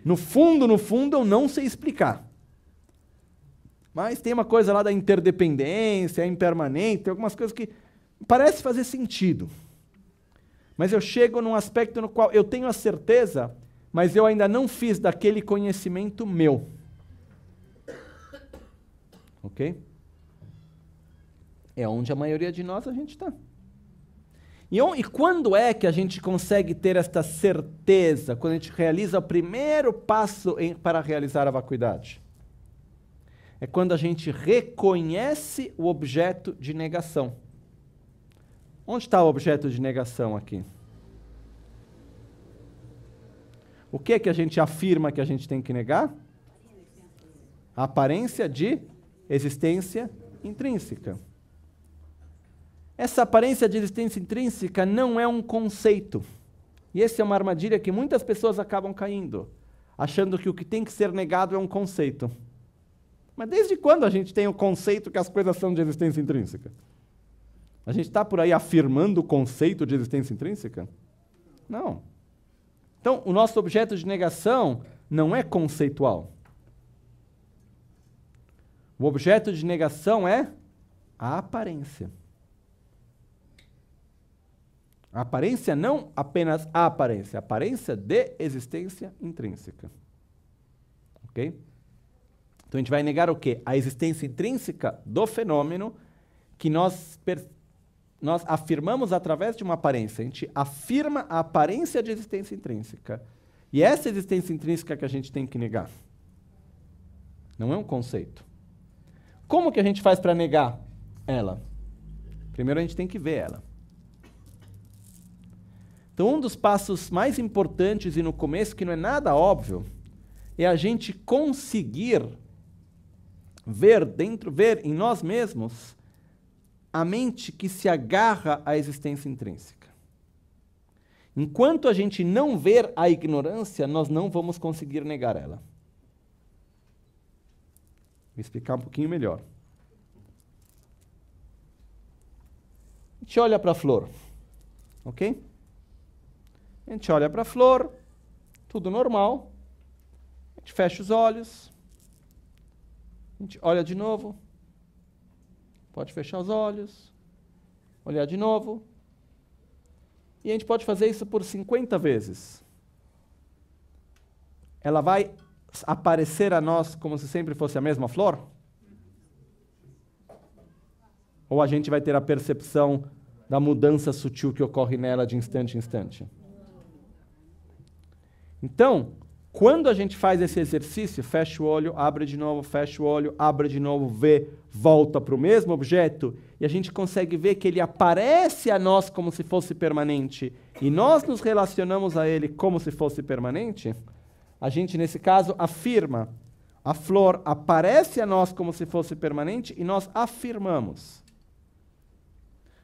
No fundo, eu não sei explicar. Mas tem uma coisa lá da interdependência, é impermanente, tem algumas coisas que parece fazer sentido. Mas eu chego num aspecto no qual eu tenho a certeza, mas eu ainda não fiz daquele conhecimento meu. Ok? É onde a maioria de nós a gente está. E quando é que a gente consegue ter esta certeza? Quando a gente realiza o primeiro passo para realizar a vacuidade. É quando a gente reconhece o objeto de negação. Onde está o objeto de negação aqui? O que é que a gente afirma que a gente tem que negar? A aparência de existência intrínseca. Essa aparência de existência intrínseca não é um conceito. E essa é uma armadilha que muitas pessoas acabam caindo, achando que o que tem que ser negado é um conceito. Mas desde quando a gente tem o conceito que as coisas são de existência intrínseca? A gente está por aí afirmando o conceito de existência intrínseca? Não. Então, o nosso objeto de negação não é conceitual. O objeto de negação é a aparência. A aparência não apenas a aparência de existência intrínseca. Ok? Então a gente vai negar o quê? A existência intrínseca do fenômeno que nós afirmamos através de uma aparência. A gente afirma a aparência de existência intrínseca. E essa existência intrínseca que a gente tem que negar. Não é um conceito. Como que a gente faz para negar ela? Primeiro a gente tem que ver ela. Então um dos passos mais importantes e no começo, que não é nada óbvio, é a gente conseguir ver em nós mesmos a mente que se agarra à existência intrínseca. Enquanto a gente não ver a ignorância, nós não vamos conseguir negar ela. Vou explicar um pouquinho melhor. A gente olha para a flor, ok? A gente olha para a flor, tudo normal. A gente fecha os olhos. A gente olha de novo. Pode fechar os olhos. Olhar de novo. E a gente pode fazer isso por 50 vezes. Ela vai aparecer a nós como se sempre fosse a mesma flor? Ou a gente vai ter a percepção da mudança sutil que ocorre nela de instante em instante? Então, quando a gente faz esse exercício, fecha o olho, abre de novo, fecha o olho, abre de novo, vê, volta para o mesmo objeto, e a gente consegue ver que ele aparece a nós como se fosse permanente, e nós nos relacionamos a ele como se fosse permanente, a gente, nesse caso, afirma. A flor aparece a nós como se fosse permanente, e nós afirmamos.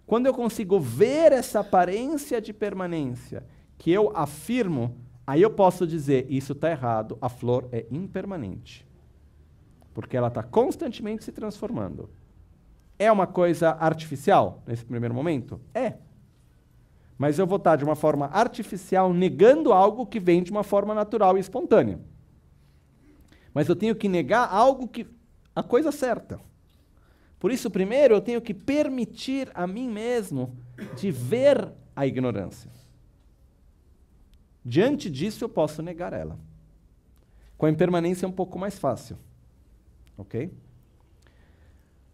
Quando eu consigo ver essa aparência de permanência, que eu afirmo, aí eu posso dizer, isso está errado, a flor é impermanente. Porque ela está constantemente se transformando. É uma coisa artificial, nesse primeiro momento? É. Mas eu vou estar, de uma forma artificial, negando algo que vem de uma forma natural e espontânea. Mas eu tenho que negar algo que... a coisa certa. Por isso, primeiro, eu tenho que permitir a mim mesmo de ver a ignorância. Diante disso, eu posso negar ela. Com a impermanência é um pouco mais fácil. Ok?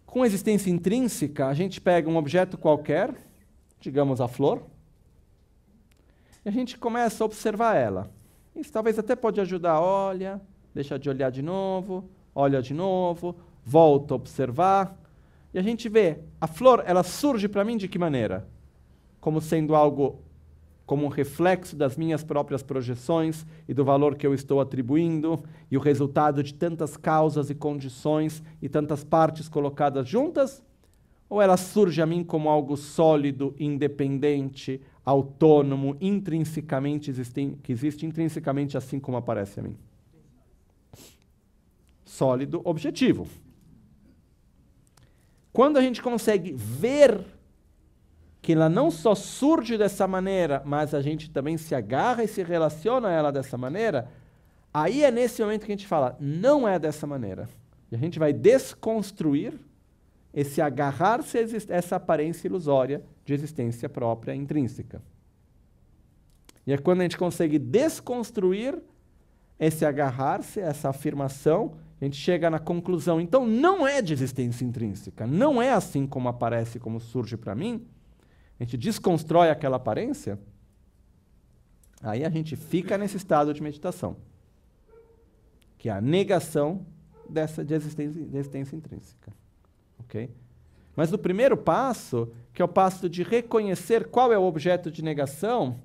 Com a existência intrínseca, a gente pega um objeto qualquer, digamos a flor, e a gente começa a observar ela. Isso talvez até pode ajudar. Olha, deixa de olhar de novo, olha de novo, volta a observar. E a gente vê, a flor, ela surge para mim de que maneira? Como sendo algo, como um reflexo das minhas próprias projeções e do valor que eu estou atribuindo, e o resultado de tantas causas e condições e tantas partes colocadas juntas? Ou ela surge a mim como algo sólido, independente, autônomo, intrinsecamente que existe intrinsecamente assim como aparece a mim? Sólido, objetivo. Quando a gente consegue ver que ela não só surge dessa maneira, mas a gente também se agarra e se relaciona a ela dessa maneira, aí é nesse momento que a gente fala, não é dessa maneira. E a gente vai desconstruir esse agarrar-se a essa aparência ilusória de existência própria intrínseca. E é quando a gente consegue desconstruir esse agarrar-se, essa afirmação, a gente chega na conclusão, então não é de existência intrínseca, não é assim como aparece, como surge para mim. A gente desconstrói aquela aparência, aí a gente fica nesse estado de meditação, que é a negação de existência intrínseca. Okay? Mas o primeiro passo, que é o passo de reconhecer qual é o objeto de negação,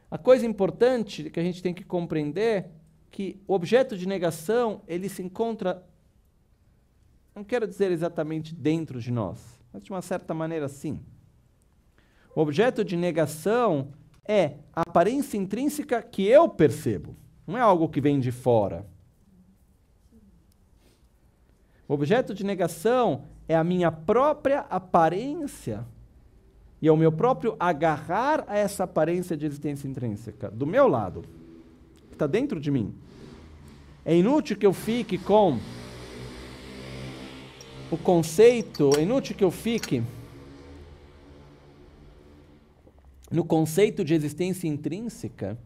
a coisa importante que a gente tem que compreender que o objeto de negação, ele se encontra, não quero dizer exatamente dentro de nós, mas de uma certa maneira sim. O objeto de negação é a aparência intrínseca que eu percebo, não é algo que vem de fora. O objeto de negação é a minha própria aparência E é o meu próprio agarrar a essa aparência de existência intrínseca, do meu lado, que está dentro de mim. É inútil que eu fique com o conceito, é inútil que eu fique no conceito de existência intrínseca,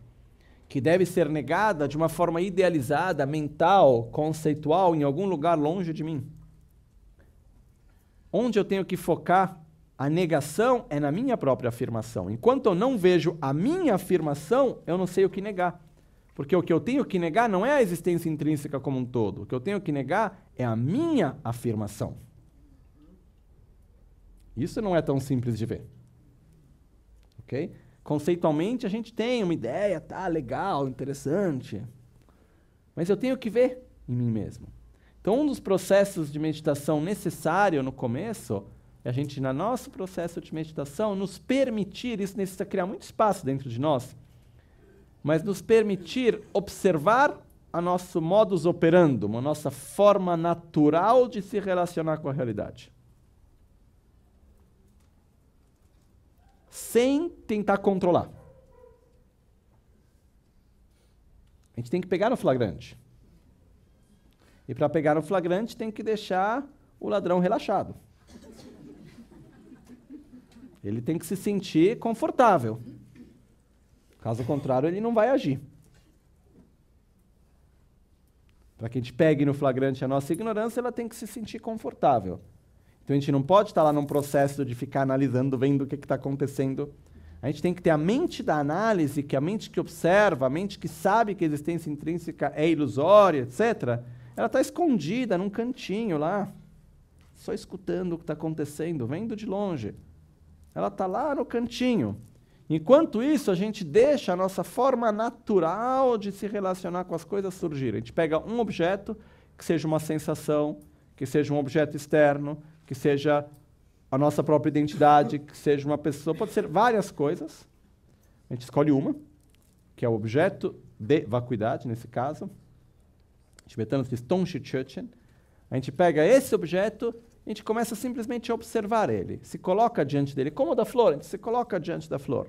que deve ser negada de uma forma idealizada, mental, conceitual, em algum lugar longe de mim. Onde eu tenho que focar a negação é na minha própria afirmação. Enquanto eu não vejo a minha afirmação, eu não sei o que negar. Porque o que eu tenho que negar não é a existência intrínseca como um todo. O que eu tenho que negar é a minha afirmação. Isso não é tão simples de ver. Ok? Conceitualmente, a gente tem uma ideia, tá, legal, interessante. Mas eu tenho que ver em mim mesmo. Então, um dos processos de meditação necessário no começo é a gente, no nosso processo de meditação, nos permitir, isso necessita criar muito espaço dentro de nós, mas nos permitir observar a nosso modus operandum, a nossa forma natural de se relacionar com a realidade. Sem tentar controlar. A gente tem que pegar no flagrante. E para pegar no flagrante, tem que deixar o ladrão relaxado. Ele tem que se sentir confortável. Caso contrário, ele não vai agir. Para que a gente pegue no flagrante a nossa ignorância, ela tem que se sentir confortável. Então a gente não pode estar lá num processo de ficar analisando, vendo o que está acontecendo. A gente tem que ter a mente da análise, que é a mente que observa, a mente que sabe que a existência intrínseca é ilusória, etc. Ela está escondida num cantinho lá, só escutando o que está acontecendo, vendo de longe. Ela está lá no cantinho. Enquanto isso, a gente deixa a nossa forma natural de se relacionar com as coisas surgir. A gente pega um objeto, que seja uma sensação, que seja um objeto externo, que seja a nossa própria identidade, que seja uma pessoa, pode ser várias coisas. A gente escolhe uma, que é o objeto de vacuidade, nesse caso. Tibetanos diz Tongshi-Chochen. A gente pega esse objeto, a gente começa simplesmente a observar ele. Se coloca diante dele, como o da flor, a gente se coloca diante da flor.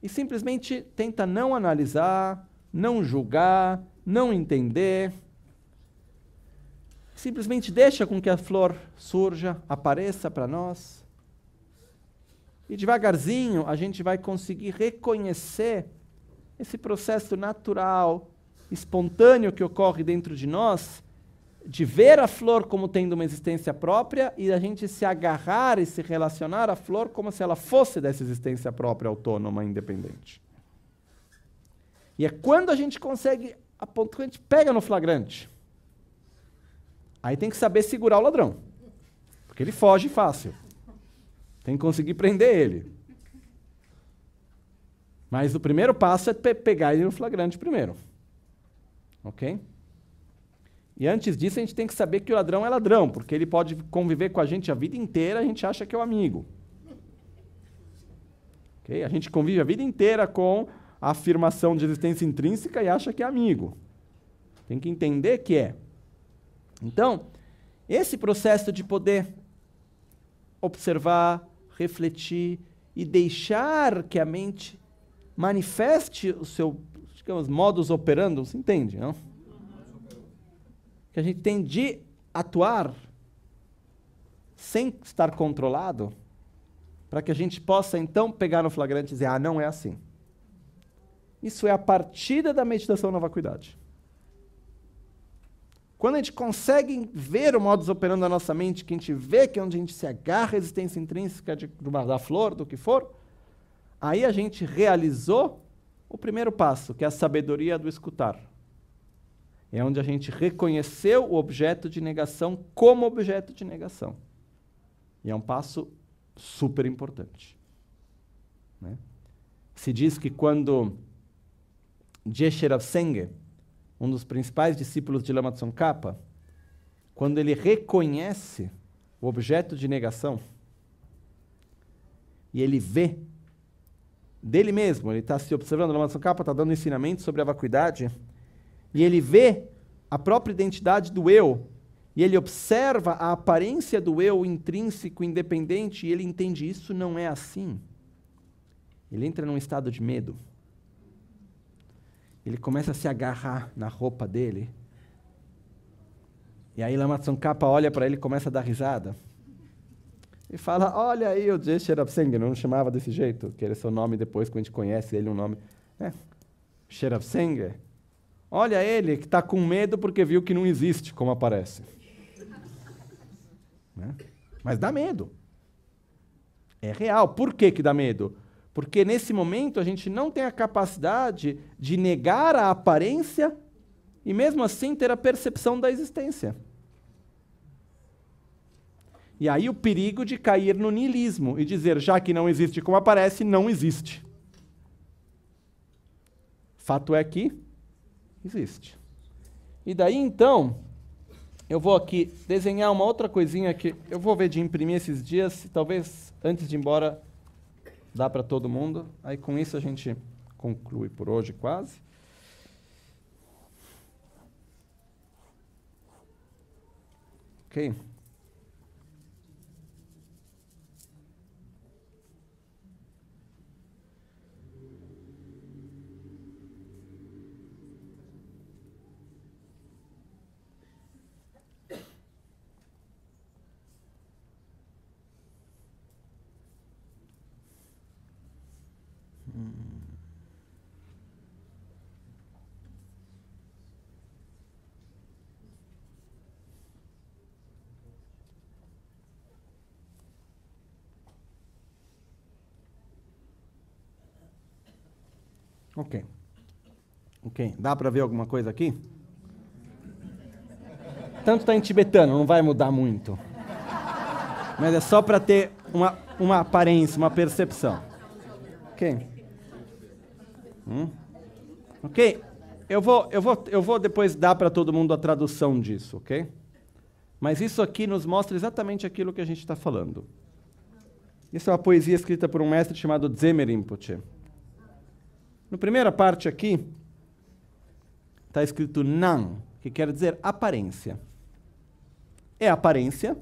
E simplesmente tenta não analisar, não julgar, não entender. Simplesmente deixa com que a flor surja, apareça para nós. E devagarzinho a gente vai conseguir reconhecer esse processo natural, espontâneo que ocorre dentro de nós, de ver a flor como tendo uma existência própria e a gente se agarrar e se relacionar à flor como se ela fosse dessa existência própria, autônoma, independente. E é quando a gente consegue, a ponto que a gente pega no flagrante. Aí tem que saber segurar o ladrão, porque ele foge fácil. Tem que conseguir prender ele. Mas o primeiro passo é pegar ele no flagrante primeiro. Ok? E antes disso, a gente tem que saber que o ladrão é ladrão, porque ele pode conviver com a gente a vida inteira, a gente acha que é o amigo. Okay? A gente convive a vida inteira com a afirmação de existência intrínseca e acha que é amigo. Tem que entender que é. Então, esse processo de poder observar, refletir e deixar que a mente manifeste o seu, digamos, modus operandi, você entende, não? Que a gente tem de atuar sem estar controlado, para que a gente possa, então, pegar no flagrante e dizer, ah, não é assim. Isso é a partida da meditação na vacuidade. Quando a gente consegue ver o modus operandi da nossa mente, que a gente vê que é onde a gente se agarra a existência intrínseca da flor, do que for, aí a gente realizou o primeiro passo, que é a sabedoria do escutar. É onde a gente reconheceu o objeto de negação como objeto de negação. E é um passo super importante. Né? Se diz que quando Geshe Ravsenge, um dos principais discípulos de Lama Tsongkhapa, quando ele reconhece o objeto de negação, e ele vê dele mesmo, ele está se observando, Lama Tsongkhapa está dando ensinamento sobre a vacuidade, e ele vê a própria identidade do eu, e ele observa a aparência do eu intrínseco, independente, e ele entende isso não é assim. Ele entra num estado de medo. Ele começa a se agarrar na roupa dele. E aí Lama Tsongkhapa olha para ele e começa a dar risada. E fala, olha aí o Je Sherab-Sengye, não chamava desse jeito, que era seu nome depois, quando a gente conhece ele, um nome... Sherab-Sengye. Olha ele que está com medo porque viu que não existe, como aparece. Né? Mas dá medo. É real. Por que dá medo? Porque nesse momento a gente não tem a capacidade de negar a aparência e mesmo assim ter a percepção da existência. E aí o perigo de cair no niilismo e dizer, já que não existe como aparece, não existe. Fato é que existe. E daí, então, eu vou aqui desenhar uma outra coisinha que eu vou ver de imprimir esses dias, talvez antes de ir embora dá para todo mundo. Aí com isso a gente conclui por hoje quase. Ok? Ok. Ok. Dá para ver alguma coisa aqui? Tanto está em tibetano, não vai mudar muito. Mas é só para ter uma aparência, uma percepção. Ok. Ok. Eu vou depois dar para todo mundo a tradução disso, ok? Mas isso aqui nos mostra exatamente aquilo que a gente está falando. Isso é uma poesia escrita por um mestre chamado Dzeme Rinpoche. Na primeira parte aqui, está escrito Nan, que quer dizer aparência. É aparência,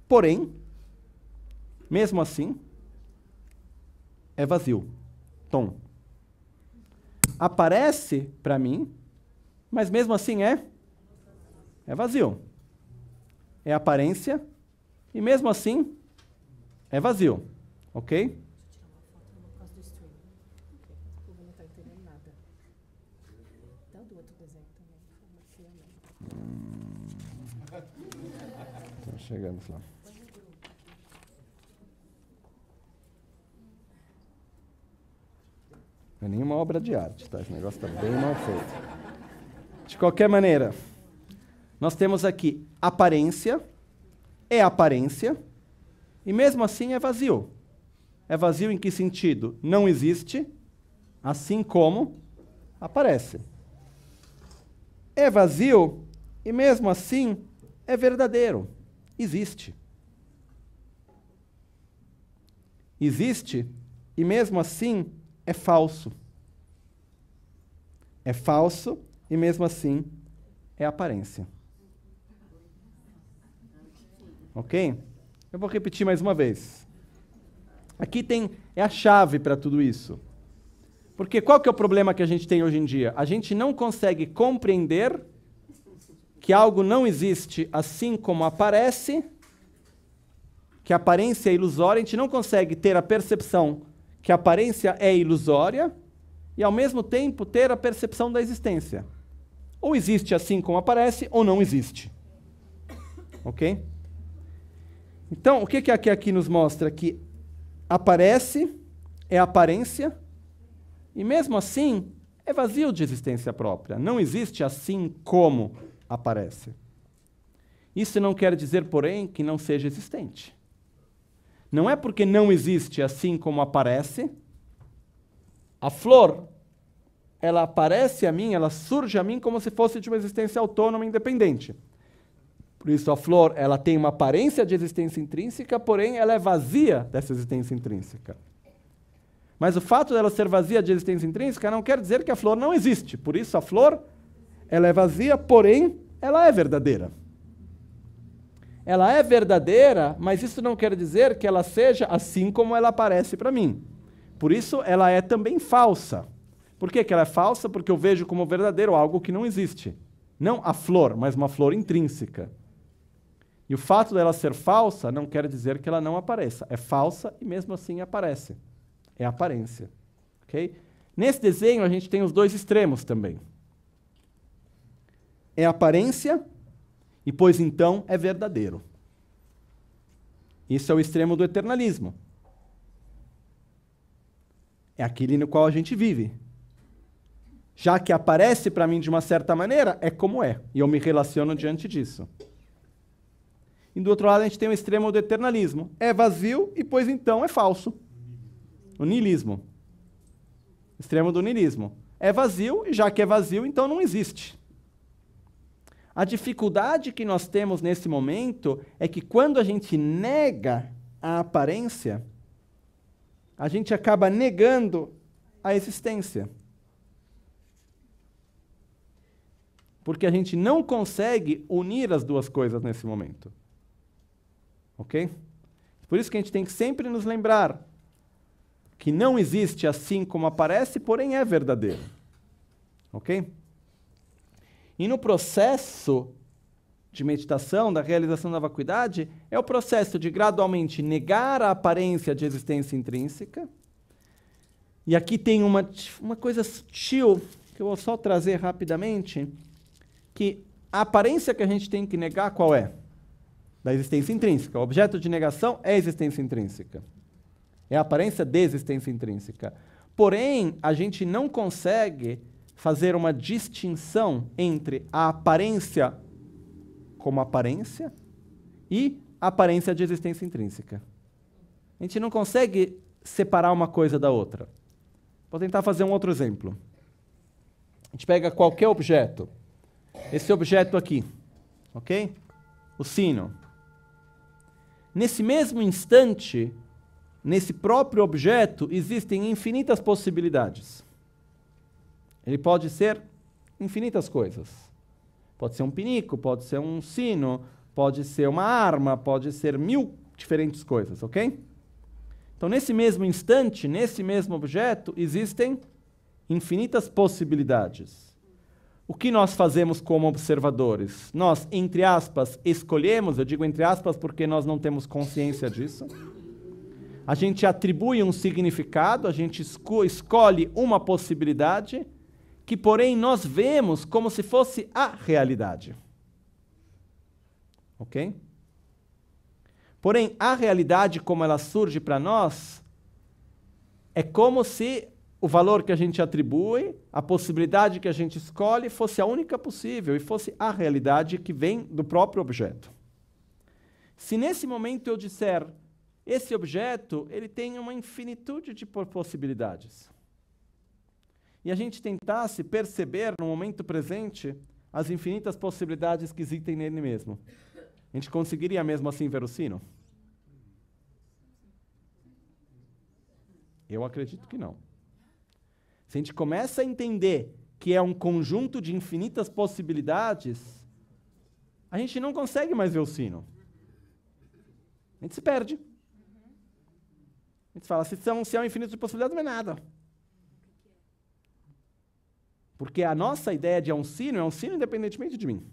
porém, mesmo assim, é vazio. Tom. Aparece para mim, mas mesmo assim é vazio. É aparência, e mesmo assim, é vazio. Ok? Chegamos lá. Não é nenhuma obra de arte, tá? Esse negócio está bem mal feito. De qualquer maneira, nós temos aqui aparência, é aparência, e mesmo assim é vazio. É vazio em que sentido? Não existe, assim como aparece. É vazio, e mesmo assim é verdadeiro. Existe. Existe e mesmo assim é falso. É falso e mesmo assim é aparência. Ok? Eu vou repetir mais uma vez. Aqui é a chave para tudo isso. Porque qual que é o problema que a gente tem hoje em dia? A gente não consegue compreender que algo não existe assim como aparece, que a aparência é ilusória, a gente não consegue ter a percepção que a aparência é ilusória e, ao mesmo tempo, ter a percepção da existência. Ou existe assim como aparece, ou não existe. Ok? Então, o que aqui nos mostra? Que aparece, é aparência, e mesmo assim, é vazio de existência própria. Não existe assim como aparece. Isso não quer dizer, porém, que não seja existente. Não é porque não existe assim como aparece. A flor, ela aparece a mim, ela surge a mim como se fosse de uma existência autônoma e independente. Por isso a flor, ela tem uma aparência de existência intrínseca, porém ela é vazia dessa existência intrínseca. Mas o fato dela ser vazia de existência intrínseca não quer dizer que a flor não existe. Por isso a flor, ela é vazia, porém ela é verdadeira. Ela é verdadeira, mas isso não quer dizer que ela seja assim como ela aparece para mim. Por isso, ela é também falsa. Por que ela é falsa? Porque eu vejo como verdadeiro algo que não existe. Não a flor, mas uma flor intrínseca. E o fato dela ser falsa não quer dizer que ela não apareça. É falsa e mesmo assim aparece. É aparência. Okay? Nesse desenho, a gente tem os dois extremos também. É aparência e, pois então, é verdadeiro. Isso é o extremo do eternalismo. É aquele no qual a gente vive. Já que aparece para mim de uma certa maneira, é como é. E eu me relaciono diante disso. E do outro lado, a gente tem o extremo do eternalismo. É vazio e, pois então, é falso. O niilismo. Extremo do niilismo. É vazio e, já que é vazio, então não existe. A dificuldade que nós temos nesse momento é que quando a gente nega a aparência, a gente acaba negando a existência. Porque a gente não consegue unir as duas coisas nesse momento. Ok? Por isso que a gente tem que sempre nos lembrar que não existe assim como aparece, porém é verdadeiro. Ok? E no processo de meditação, da realização da vacuidade, é o processo de gradualmente negar a aparência de existência intrínseca. E aqui tem uma coisa sutil, que eu vou só trazer rapidamente, que a aparência que a gente tem que negar, qual é? Da existência intrínseca. O objeto de negação é a existência intrínseca. É a aparência de existência intrínseca. Porém, a gente não consegue fazer uma distinção entre a aparência como aparência e a aparência de existência intrínseca. A gente não consegue separar uma coisa da outra. Vou tentar fazer um outro exemplo. A gente pega qualquer objeto. Esse objeto aqui, ok? O sino. Nesse mesmo instante, nesse próprio objeto, existem infinitas possibilidades. Ele pode ser infinitas coisas. Pode ser um pinico, pode ser um sino, pode ser uma arma, pode ser 1000 diferentes coisas, ok? Então, nesse mesmo instante, nesse mesmo objeto, existem infinitas possibilidades. O que nós fazemos como observadores? Nós, entre aspas, escolhemos, eu digo entre aspas porque nós não temos consciência disso. A gente atribui um significado, a gente escolhe uma possibilidade, que, porém, nós vemos como se fosse a realidade. Ok? Porém, a realidade, como ela surge para nós, é como se o valor que a gente atribui, a possibilidade que a gente escolhe, fosse a única possível e fosse a realidade que vem do próprio objeto. Se nesse momento eu disser, esse objeto, ele tem uma infinitude de possibilidades, e a gente tentasse perceber no momento presente as infinitas possibilidades que existem nele mesmo, a gente conseguiria mesmo assim ver o sino? Eu acredito que não. Se a gente começa a entender que é um conjunto de infinitas possibilidades, a gente não consegue mais ver o sino. A gente se perde. A gente fala, se é um infinito de possibilidades, não é nada. Porque a nossa ideia de é um sino independentemente de mim.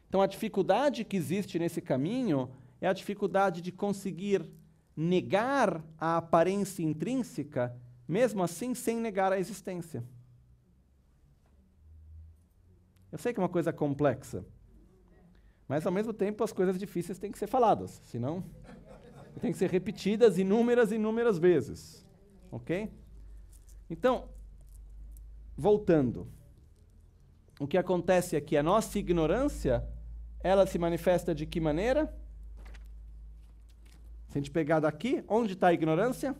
Então, a dificuldade que existe nesse caminho é a dificuldade de conseguir negar a aparência intrínseca, mesmo assim, sem negar a existência. Eu sei que é uma coisa complexa, mas, ao mesmo tempo, as coisas difíceis têm que ser faladas, senão têm que ser repetidas inúmeras vezes. Ok? Então, voltando, o que acontece é que a nossa ignorância, ela se manifesta de que maneira? Se a gente pegar daqui, onde está a ignorância?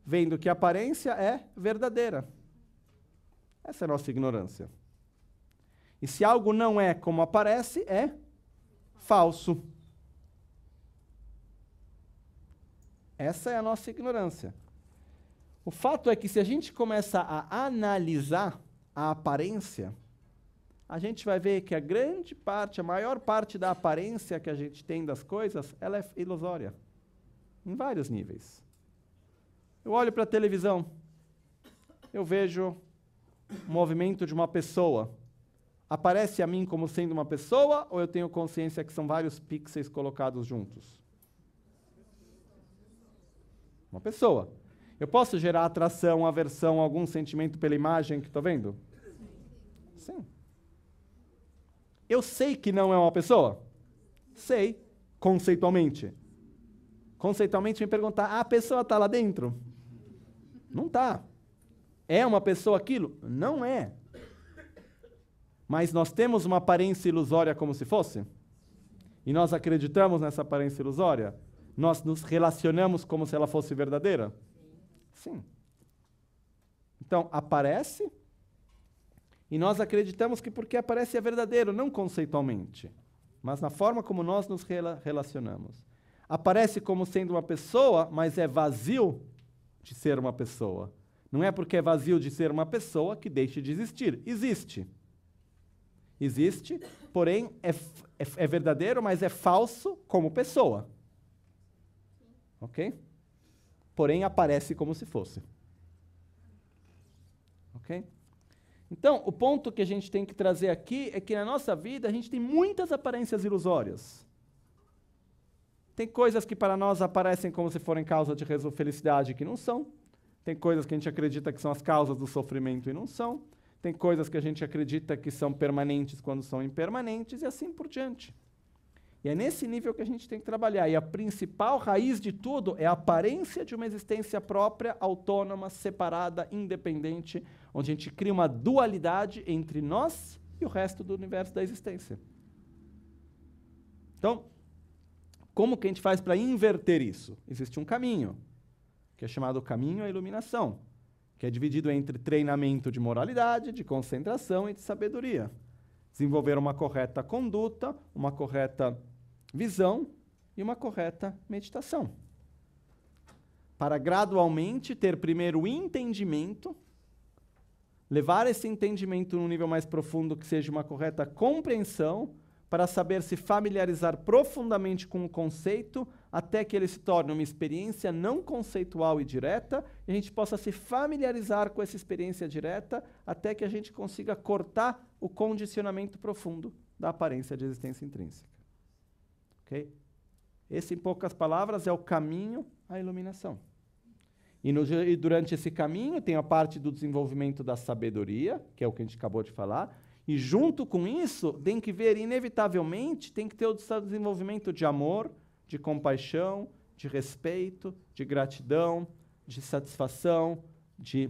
Vendo que a aparência é verdadeira. Essa é a nossa ignorância. E se algo não é como aparece, é falso. Essa é a nossa ignorância. O fato é que se a gente começa a analisar a aparência, a gente vai ver que a maior parte da aparência que a gente tem das coisas, ela é ilusória, em vários níveis. Eu olho para a televisão, eu vejo o movimento de uma pessoa. Aparece a mim como sendo uma pessoa, ou eu tenho consciência que são vários pixels colocados juntos? Uma pessoa. Eu posso gerar atração, aversão, algum sentimento pela imagem que estou vendo? Sim. Eu sei que não é uma pessoa? Sei, conceitualmente. Conceitualmente me perguntar, a pessoa está lá dentro? Não está. É uma pessoa aquilo? Não é. Mas nós temos uma aparência ilusória como se fosse? E nós acreditamos nessa aparência ilusória? Nós nos relacionamos como se ela fosse verdadeira? Sim. Então, aparece, e nós acreditamos que porque aparece é verdadeiro, não conceitualmente, mas na forma como nós nos relacionamos. Aparece como sendo uma pessoa, mas é vazio de ser uma pessoa. Não é porque é vazio de ser uma pessoa que deixe de existir. Existe. Existe, porém é verdadeiro, mas é falso como pessoa. Ok? Porém aparece como se fosse. Ok? Então, o ponto que a gente tem que trazer aqui é que na nossa vida a gente tem muitas aparências ilusórias. Tem coisas que para nós aparecem como se forem causa de felicidade que não são. Tem coisas que a gente acredita que são as causas do sofrimento e não são. Tem coisas que a gente acredita que são permanentes quando são impermanentes e assim por diante. E é nesse nível que a gente tem que trabalhar. E a principal raiz de tudo é a aparência de uma existência própria, autônoma, separada, independente, onde a gente cria uma dualidade entre nós e o resto do universo da existência. Então, como que a gente faz para inverter isso? Existe um caminho, que é chamado caminho à iluminação, que é dividido entre treinamento de moralidade, de concentração e de sabedoria. Desenvolver uma correta conduta, uma correta visão e uma correta meditação. Para gradualmente ter primeiro o entendimento, levar esse entendimento num nível mais profundo que seja uma correta compreensão, para saber se familiarizar profundamente com o conceito, até que ele se torne uma experiência não conceitual e direta, e a gente possa se familiarizar com essa experiência direta, até que a gente consiga cortar o condicionamento profundo da aparência de existência intrínseca. Ok? Esse, em poucas palavras, é o caminho à iluminação. E durante esse caminho tem a parte do desenvolvimento da sabedoria, que é o que a gente acabou de falar, e junto com isso, tem que ver, inevitavelmente, tem que ter o desenvolvimento de amor, de compaixão, de respeito, de gratidão, de satisfação, de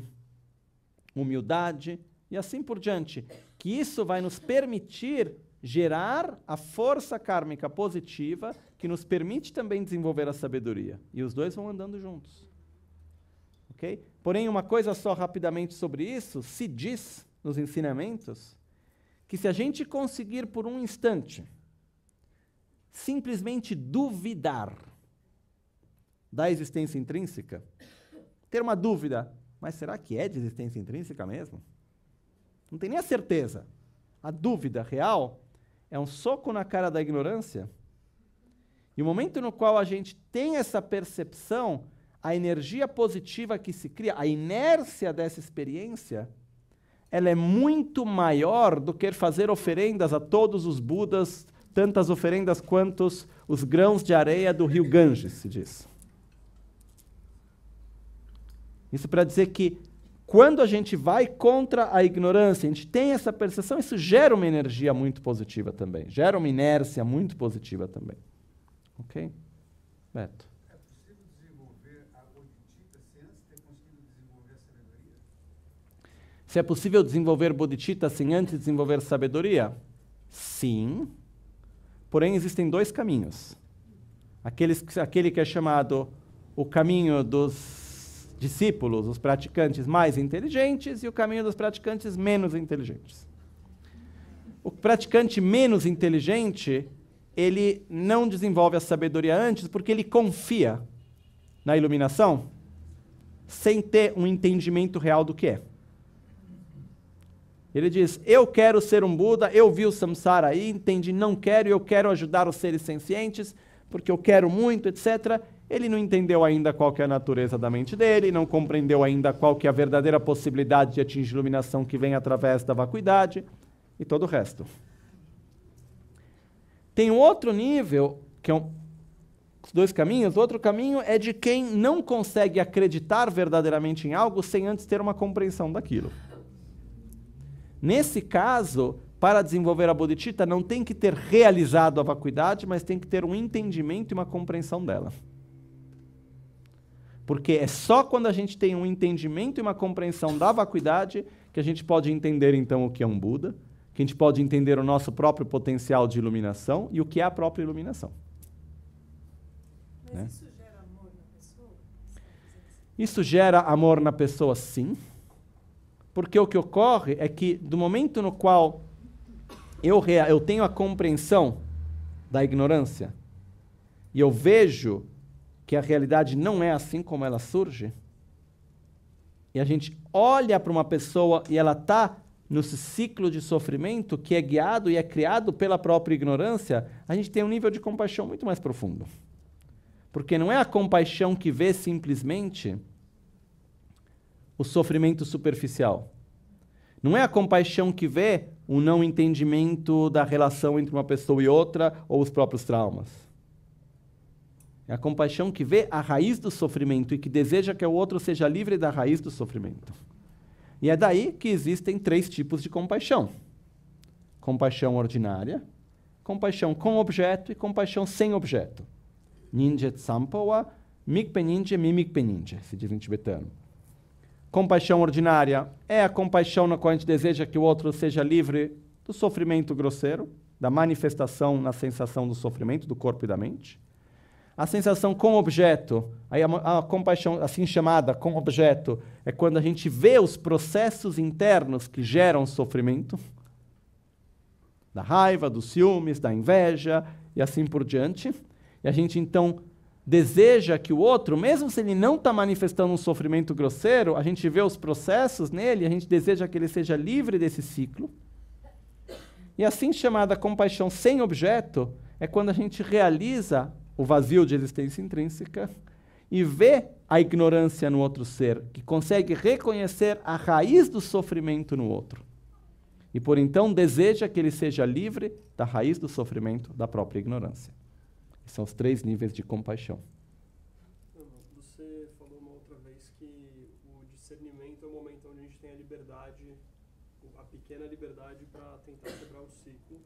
humildade, e assim por diante. Que isso vai nos permitir gerar a força kármica positiva, que nos permite também desenvolver a sabedoria. E os dois vão andando juntos. Ok? Porém, uma coisa só rapidamente sobre isso, se diz nos ensinamentos, que se a gente conseguir por um instante simplesmente duvidar da existência intrínseca, ter uma dúvida, mas será que é de existência intrínseca mesmo? Não tem nem a certeza. A dúvida real é um soco na cara da ignorância. E o momento no qual a gente tem essa percepção, a energia positiva que se cria, a inércia dessa experiência, ela é muito maior do que fazer oferendas a todos os Budas, tantas oferendas quantos os grãos de areia do rio Ganges, se diz. Isso para dizer que quando a gente vai contra a ignorância, a gente tem essa percepção, isso gera uma energia muito positiva também, gera uma inércia muito positiva também. Ok? Beto. Se é possível desenvolver bodhicitta sem antes desenvolver sabedoria? Sim. Porém, existem dois caminhos. Aquele que é chamado o caminho dos discípulos, os praticantes mais inteligentes, e o caminho dos praticantes menos inteligentes. O praticante menos inteligente, ele não desenvolve a sabedoria antes porque ele confia na iluminação sem ter um entendimento real do que é. Ele diz, eu quero ser um Buda, eu vi o samsara aí, entendi, não quero, eu quero ajudar os seres sencientes, porque eu quero muito, etc. Ele não entendeu ainda qual que é a natureza da mente dele, não compreendeu ainda qual que é a verdadeira possibilidade de atingir iluminação que vem através da vacuidade e todo o resto. Tem um outro nível, que é os dois caminhos. O outro caminho é de quem não consegue acreditar verdadeiramente em algo sem antes ter uma compreensão daquilo. Nesse caso, para desenvolver a bodhicitta, não tem que ter realizado a vacuidade, mas tem que ter um entendimento e uma compreensão dela. Porque é só quando a gente tem um entendimento e uma compreensão da vacuidade que a gente pode entender, então, o que é um Buda, que a gente pode entender o nosso próprio potencial de iluminação e o que é a própria iluminação. Mas Né? isso gera amor na pessoa? Isso gera amor na pessoa, sim. Porque o que ocorre é que, do momento no qual eu tenho a compreensão da ignorância e eu vejo que a realidade não é assim como ela surge, e a gente olha para uma pessoa e ela está nesse ciclo de sofrimento que é guiado e é criado pela própria ignorância, a gente tem um nível de compaixão muito mais profundo. Porque não é a compaixão que vê simplesmente o sofrimento superficial. Não é a compaixão que vê o não entendimento da relação entre uma pessoa e outra ou os próprios traumas. É a compaixão que vê a raiz do sofrimento e que deseja que o outro seja livre da raiz do sofrimento. E é daí que existem 3 tipos de compaixão. Compaixão ordinária, compaixão com objeto e compaixão sem objeto. Ninja tsampowa, mikpe ninja, mimikpe ninja, se diz em tibetano. Compaixão ordinária é a compaixão na qual a gente deseja que o outro seja livre do sofrimento grosseiro, da manifestação na sensação do sofrimento do corpo e da mente. A sensação com objeto, aí a compaixão assim chamada com objeto, é quando a gente vê os processos internos que geram sofrimento, da raiva, dos ciúmes, da inveja e assim por diante. E a gente então deseja que o outro, mesmo se ele não está manifestando um sofrimento grosseiro, a gente vê os processos nele, a gente deseja que ele seja livre desse ciclo. E assim chamada compaixão sem objeto é quando a gente realiza o vazio de existência intrínseca e vê a ignorância no outro ser, que consegue reconhecer a raiz do sofrimento no outro. E por então deseja que ele seja livre da raiz do sofrimento da própria ignorância. São os 3 níveis de compaixão. Você falou uma outra vez que o discernimento é o momento onde a gente tem a liberdade, a pequena liberdade para tentar quebrar o ciclo.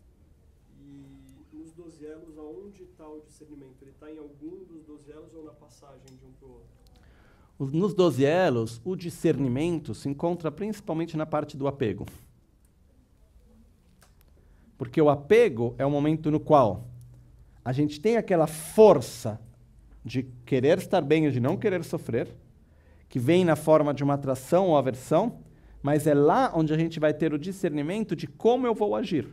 E nos 12 elos, aonde está o discernimento? Ele está em algum dos 12 elos ou na passagem de um para o outro? Nos 12 elos, o discernimento se encontra principalmente na parte do apego. Porque o apego é o momento no qual a gente tem aquela força de querer estar bem ou de não querer sofrer, que vem na forma de uma atração ou aversão, mas é lá onde a gente vai ter o discernimento de como eu vou agir.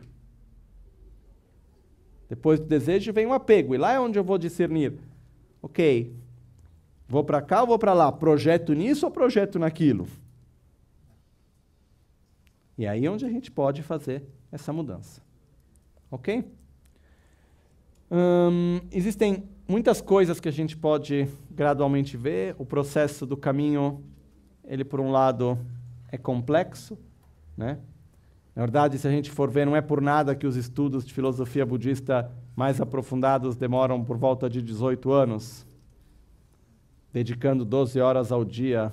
Depois do desejo vem o apego, e lá é onde eu vou discernir. Ok, vou para cá ou vou para lá? Projeto nisso ou projeto naquilo? E aí é onde a gente pode fazer essa mudança. Ok? Existem muitas coisas que a gente pode gradualmente ver. O processo do caminho, ele por um lado é complexo, né? Na verdade, se a gente for ver, não é por nada que os estudos de filosofia budista mais aprofundados demoram por volta de 18 anos, dedicando 12 horas ao dia,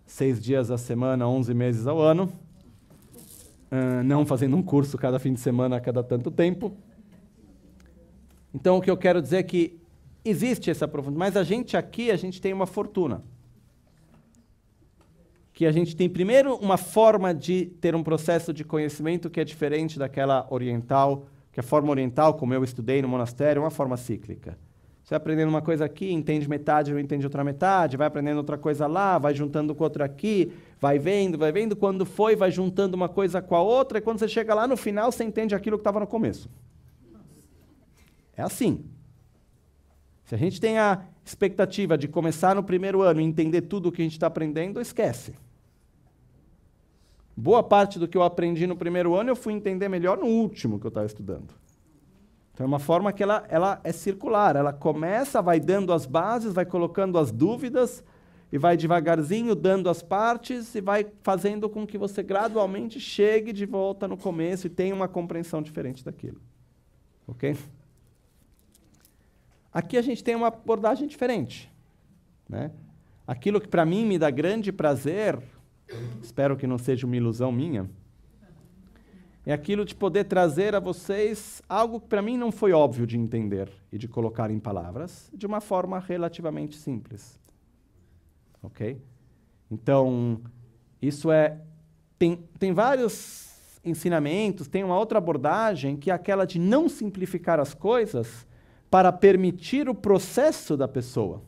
6 dias a semana, 11 meses ao ano, não fazendo um curso cada fim de semana a cada tanto tempo. Então, o que eu quero dizer é que existe essa profundidade, mas a gente tem uma fortuna. Que a gente tem, primeiro, uma forma de ter um processo de conhecimento que é diferente daquela oriental, que a forma oriental, como eu estudei no monastério, é uma forma cíclica. Você vai aprendendo uma coisa aqui, entende metade, não entende outra metade, vai aprendendo outra coisa lá, vai juntando com outra aqui, vai vendo, quando vai juntando uma coisa com a outra, e quando você chega lá no final, você entende aquilo que estava no começo. É assim. Se a gente tem a expectativa de começar no primeiro ano e entender tudo o que a gente está aprendendo, esquece. boa parte do que eu aprendi no primeiro ano eu fui entender melhor no último que eu estava estudando. Então é uma forma que ela é circular, ela começa, vai dando as bases, vai colocando as dúvidas, e vai devagarzinho dando as partes, e vai fazendo com que você gradualmente chegue de volta no começo e tenha uma compreensão diferente daquilo. Ok? Aqui a gente tem uma abordagem diferente, né? Aquilo que para mim me dá grande prazer, espero que não seja uma ilusão minha, é aquilo de poder trazer a vocês algo que para mim não foi óbvio de entender e de colocar em palavras, de uma forma relativamente simples. Ok? Então, isso tem vários ensinamentos, tem uma outra abordagem que é aquela de não simplificar as coisas para permitir o processo da pessoa.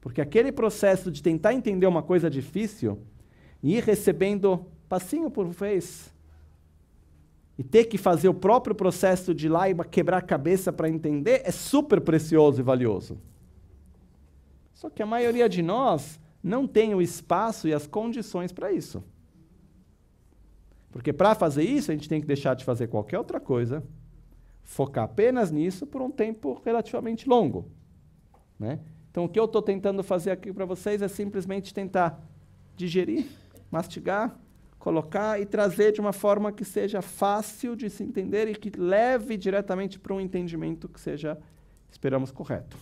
Porque aquele processo de tentar entender uma coisa difícil e ir recebendo passinho por vez, e ter que fazer o próprio processo de ir lá e quebrar a cabeça para entender, é super precioso e valioso. Só que a maioria de nós não tem o espaço e as condições para isso. Porque para fazer isso, a gente tem que deixar de fazer qualquer outra coisa, focar apenas nisso por um tempo relativamente longo, né? Então, o que eu estou tentando fazer aqui para vocês é simplesmente tentar digerir, mastigar, colocar e trazer de uma forma que seja fácil de se entender e que leve diretamente para um entendimento que seja, esperamos, correto.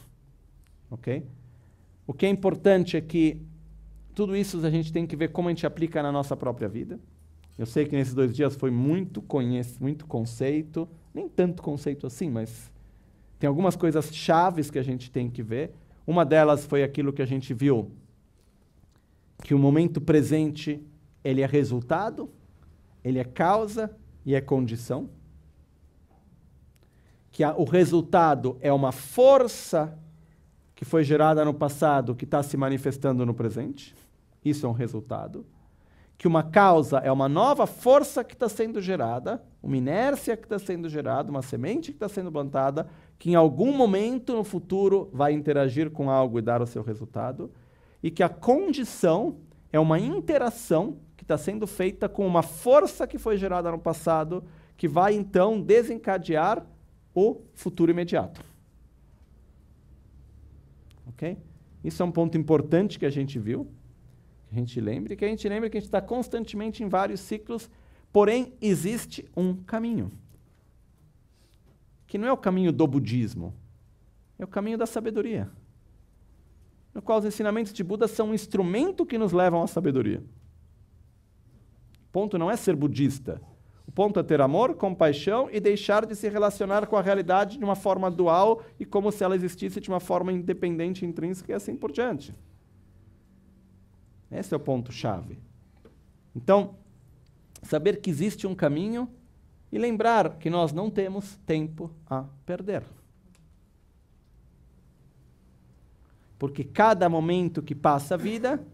Ok? O que é importante é que tudo isso a gente tem que ver como a gente aplica na nossa própria vida. Eu sei que nesses 2 dias foi muito conceito, nem tanto conceito assim, mas tem algumas coisas chaves que a gente tem que ver. Uma delas foi aquilo que a gente viu, que o momento presente ele é resultado, ele é causa e é condição. Que o resultado é uma força que foi gerada no passado, que está se manifestando no presente. Isso é um resultado. Que uma causa é uma nova força que está sendo gerada, uma inércia que está sendo gerada, uma semente que está sendo plantada, que em algum momento no futuro vai interagir com algo e dar o seu resultado. E que a condição é uma interação que está sendo feita com uma força que foi gerada no passado, que vai então desencadear o futuro imediato. Ok? Isso é um ponto importante que a gente viu, que a gente lembre, que a gente está constantemente em vários ciclos, porém existe um caminho, que não é o caminho do budismo, é o caminho da sabedoria, no qual os ensinamentos de Buda são um instrumento que nos levam à sabedoria. O ponto não é ser budista. O ponto é ter amor, compaixão e deixar de se relacionar com a realidade de uma forma dual e como se ela existisse de uma forma independente, intrínseca e assim por diante. Esse é o ponto-chave. Então, saber que existe um caminho e lembrar que nós não temos tempo a perder. Porque cada momento que passa a vida,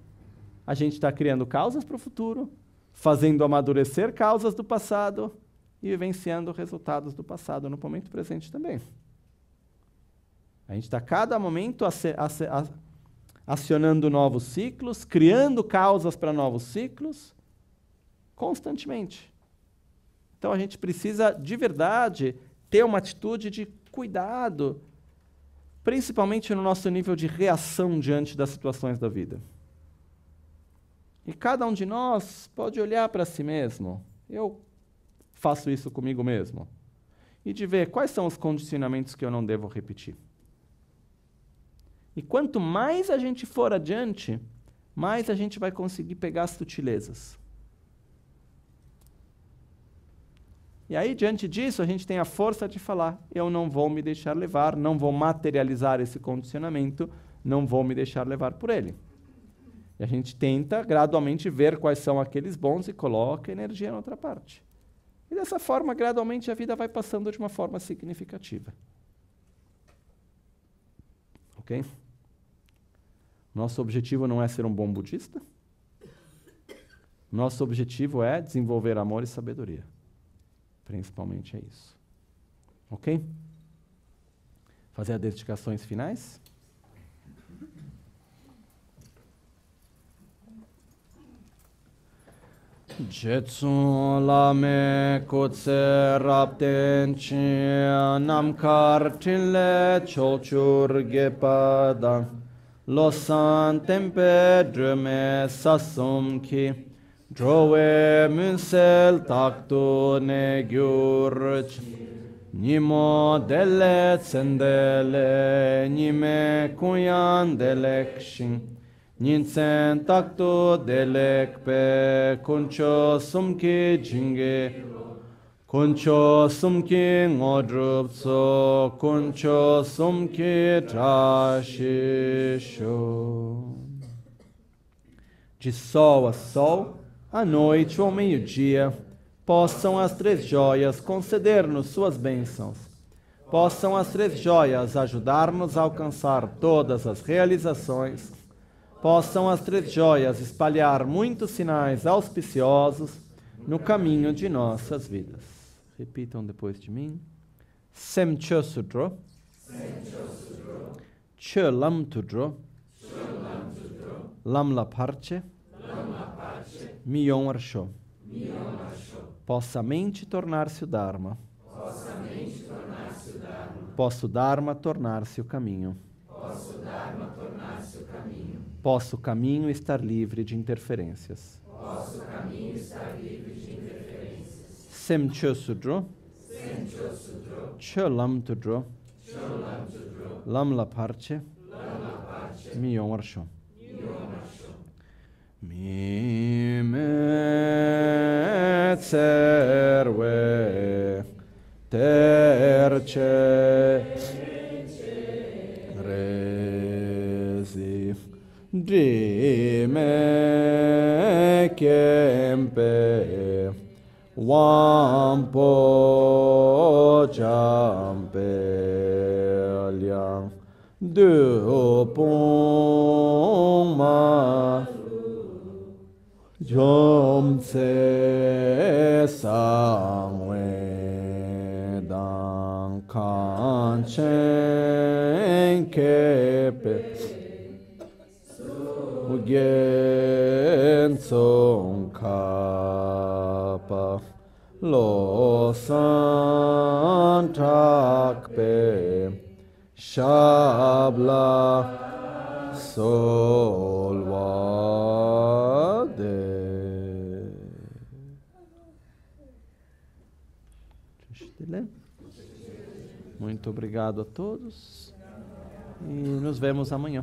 a gente está criando causas para o futuro, fazendo amadurecer causas do passado e vivenciando resultados do passado no momento presente também. A gente está cada momento acionando novos ciclos, criando causas para novos ciclos, constantemente. Então a gente precisa, de verdade, ter uma atitude de cuidado, principalmente no nosso nível de reação diante das situações da vida. E cada um de nós pode olhar para si mesmo, eu faço isso comigo mesmo, e de ver quais são os condicionamentos que eu não devo repetir. E quanto mais a gente for adiante, mais a gente vai conseguir pegar as sutilezas. E aí, diante disso, a gente tem a força de falar, eu não vou me deixar levar, não vou materializar esse condicionamento, não vou me deixar levar por ele. E a gente tenta gradualmente ver quais são aqueles bons e coloca energia na outra parte. E dessa forma, gradualmente, a vida vai passando de uma forma significativa. Ok? Nosso objetivo não é ser um bom budista. Nosso objetivo é desenvolver amor e sabedoria. Principalmente é isso. Ok? Fazer as dedicações finais? Jetsun lame kutse rapten chi nam kartile cholchur gepada losan tempe drume sasum ki drove munsel taktu ne gyurch nimo dele tsendele nime kuyan delekshin Ninsen takto delekpe kuncho sumki jinge kuncho sumki ngodrupso kuncho sumki trashisho. De sol a sol, à noite ou ao meio-dia, possam as três joias conceder-nos suas bênçãos. Possam as três joias ajudar-nos a alcançar todas as realizações. Possam as três joias espalhar muitos sinais auspiciosos no caminho de nossas vidas. Repitam depois de mim. Semcho Sudro. Cholam Tudro. Lamla Parche. Miyon Arsho. Possa a mente tornar-se o Dharma. Possa o Dharma tornar-se o caminho. Possa o caminho estar livre de interferências. Semcho Sudro. Cholam Tudro. Lamla Parche. Miyon Arsho. Mime tserwe terche rezi Dime kempe wampo jampe liang du pong ma jom se samwe dang kan chen kepe Gen Song Kappa Lo San Takpe Shabla Solvade. Muito obrigado a todos e nos vemos amanhã.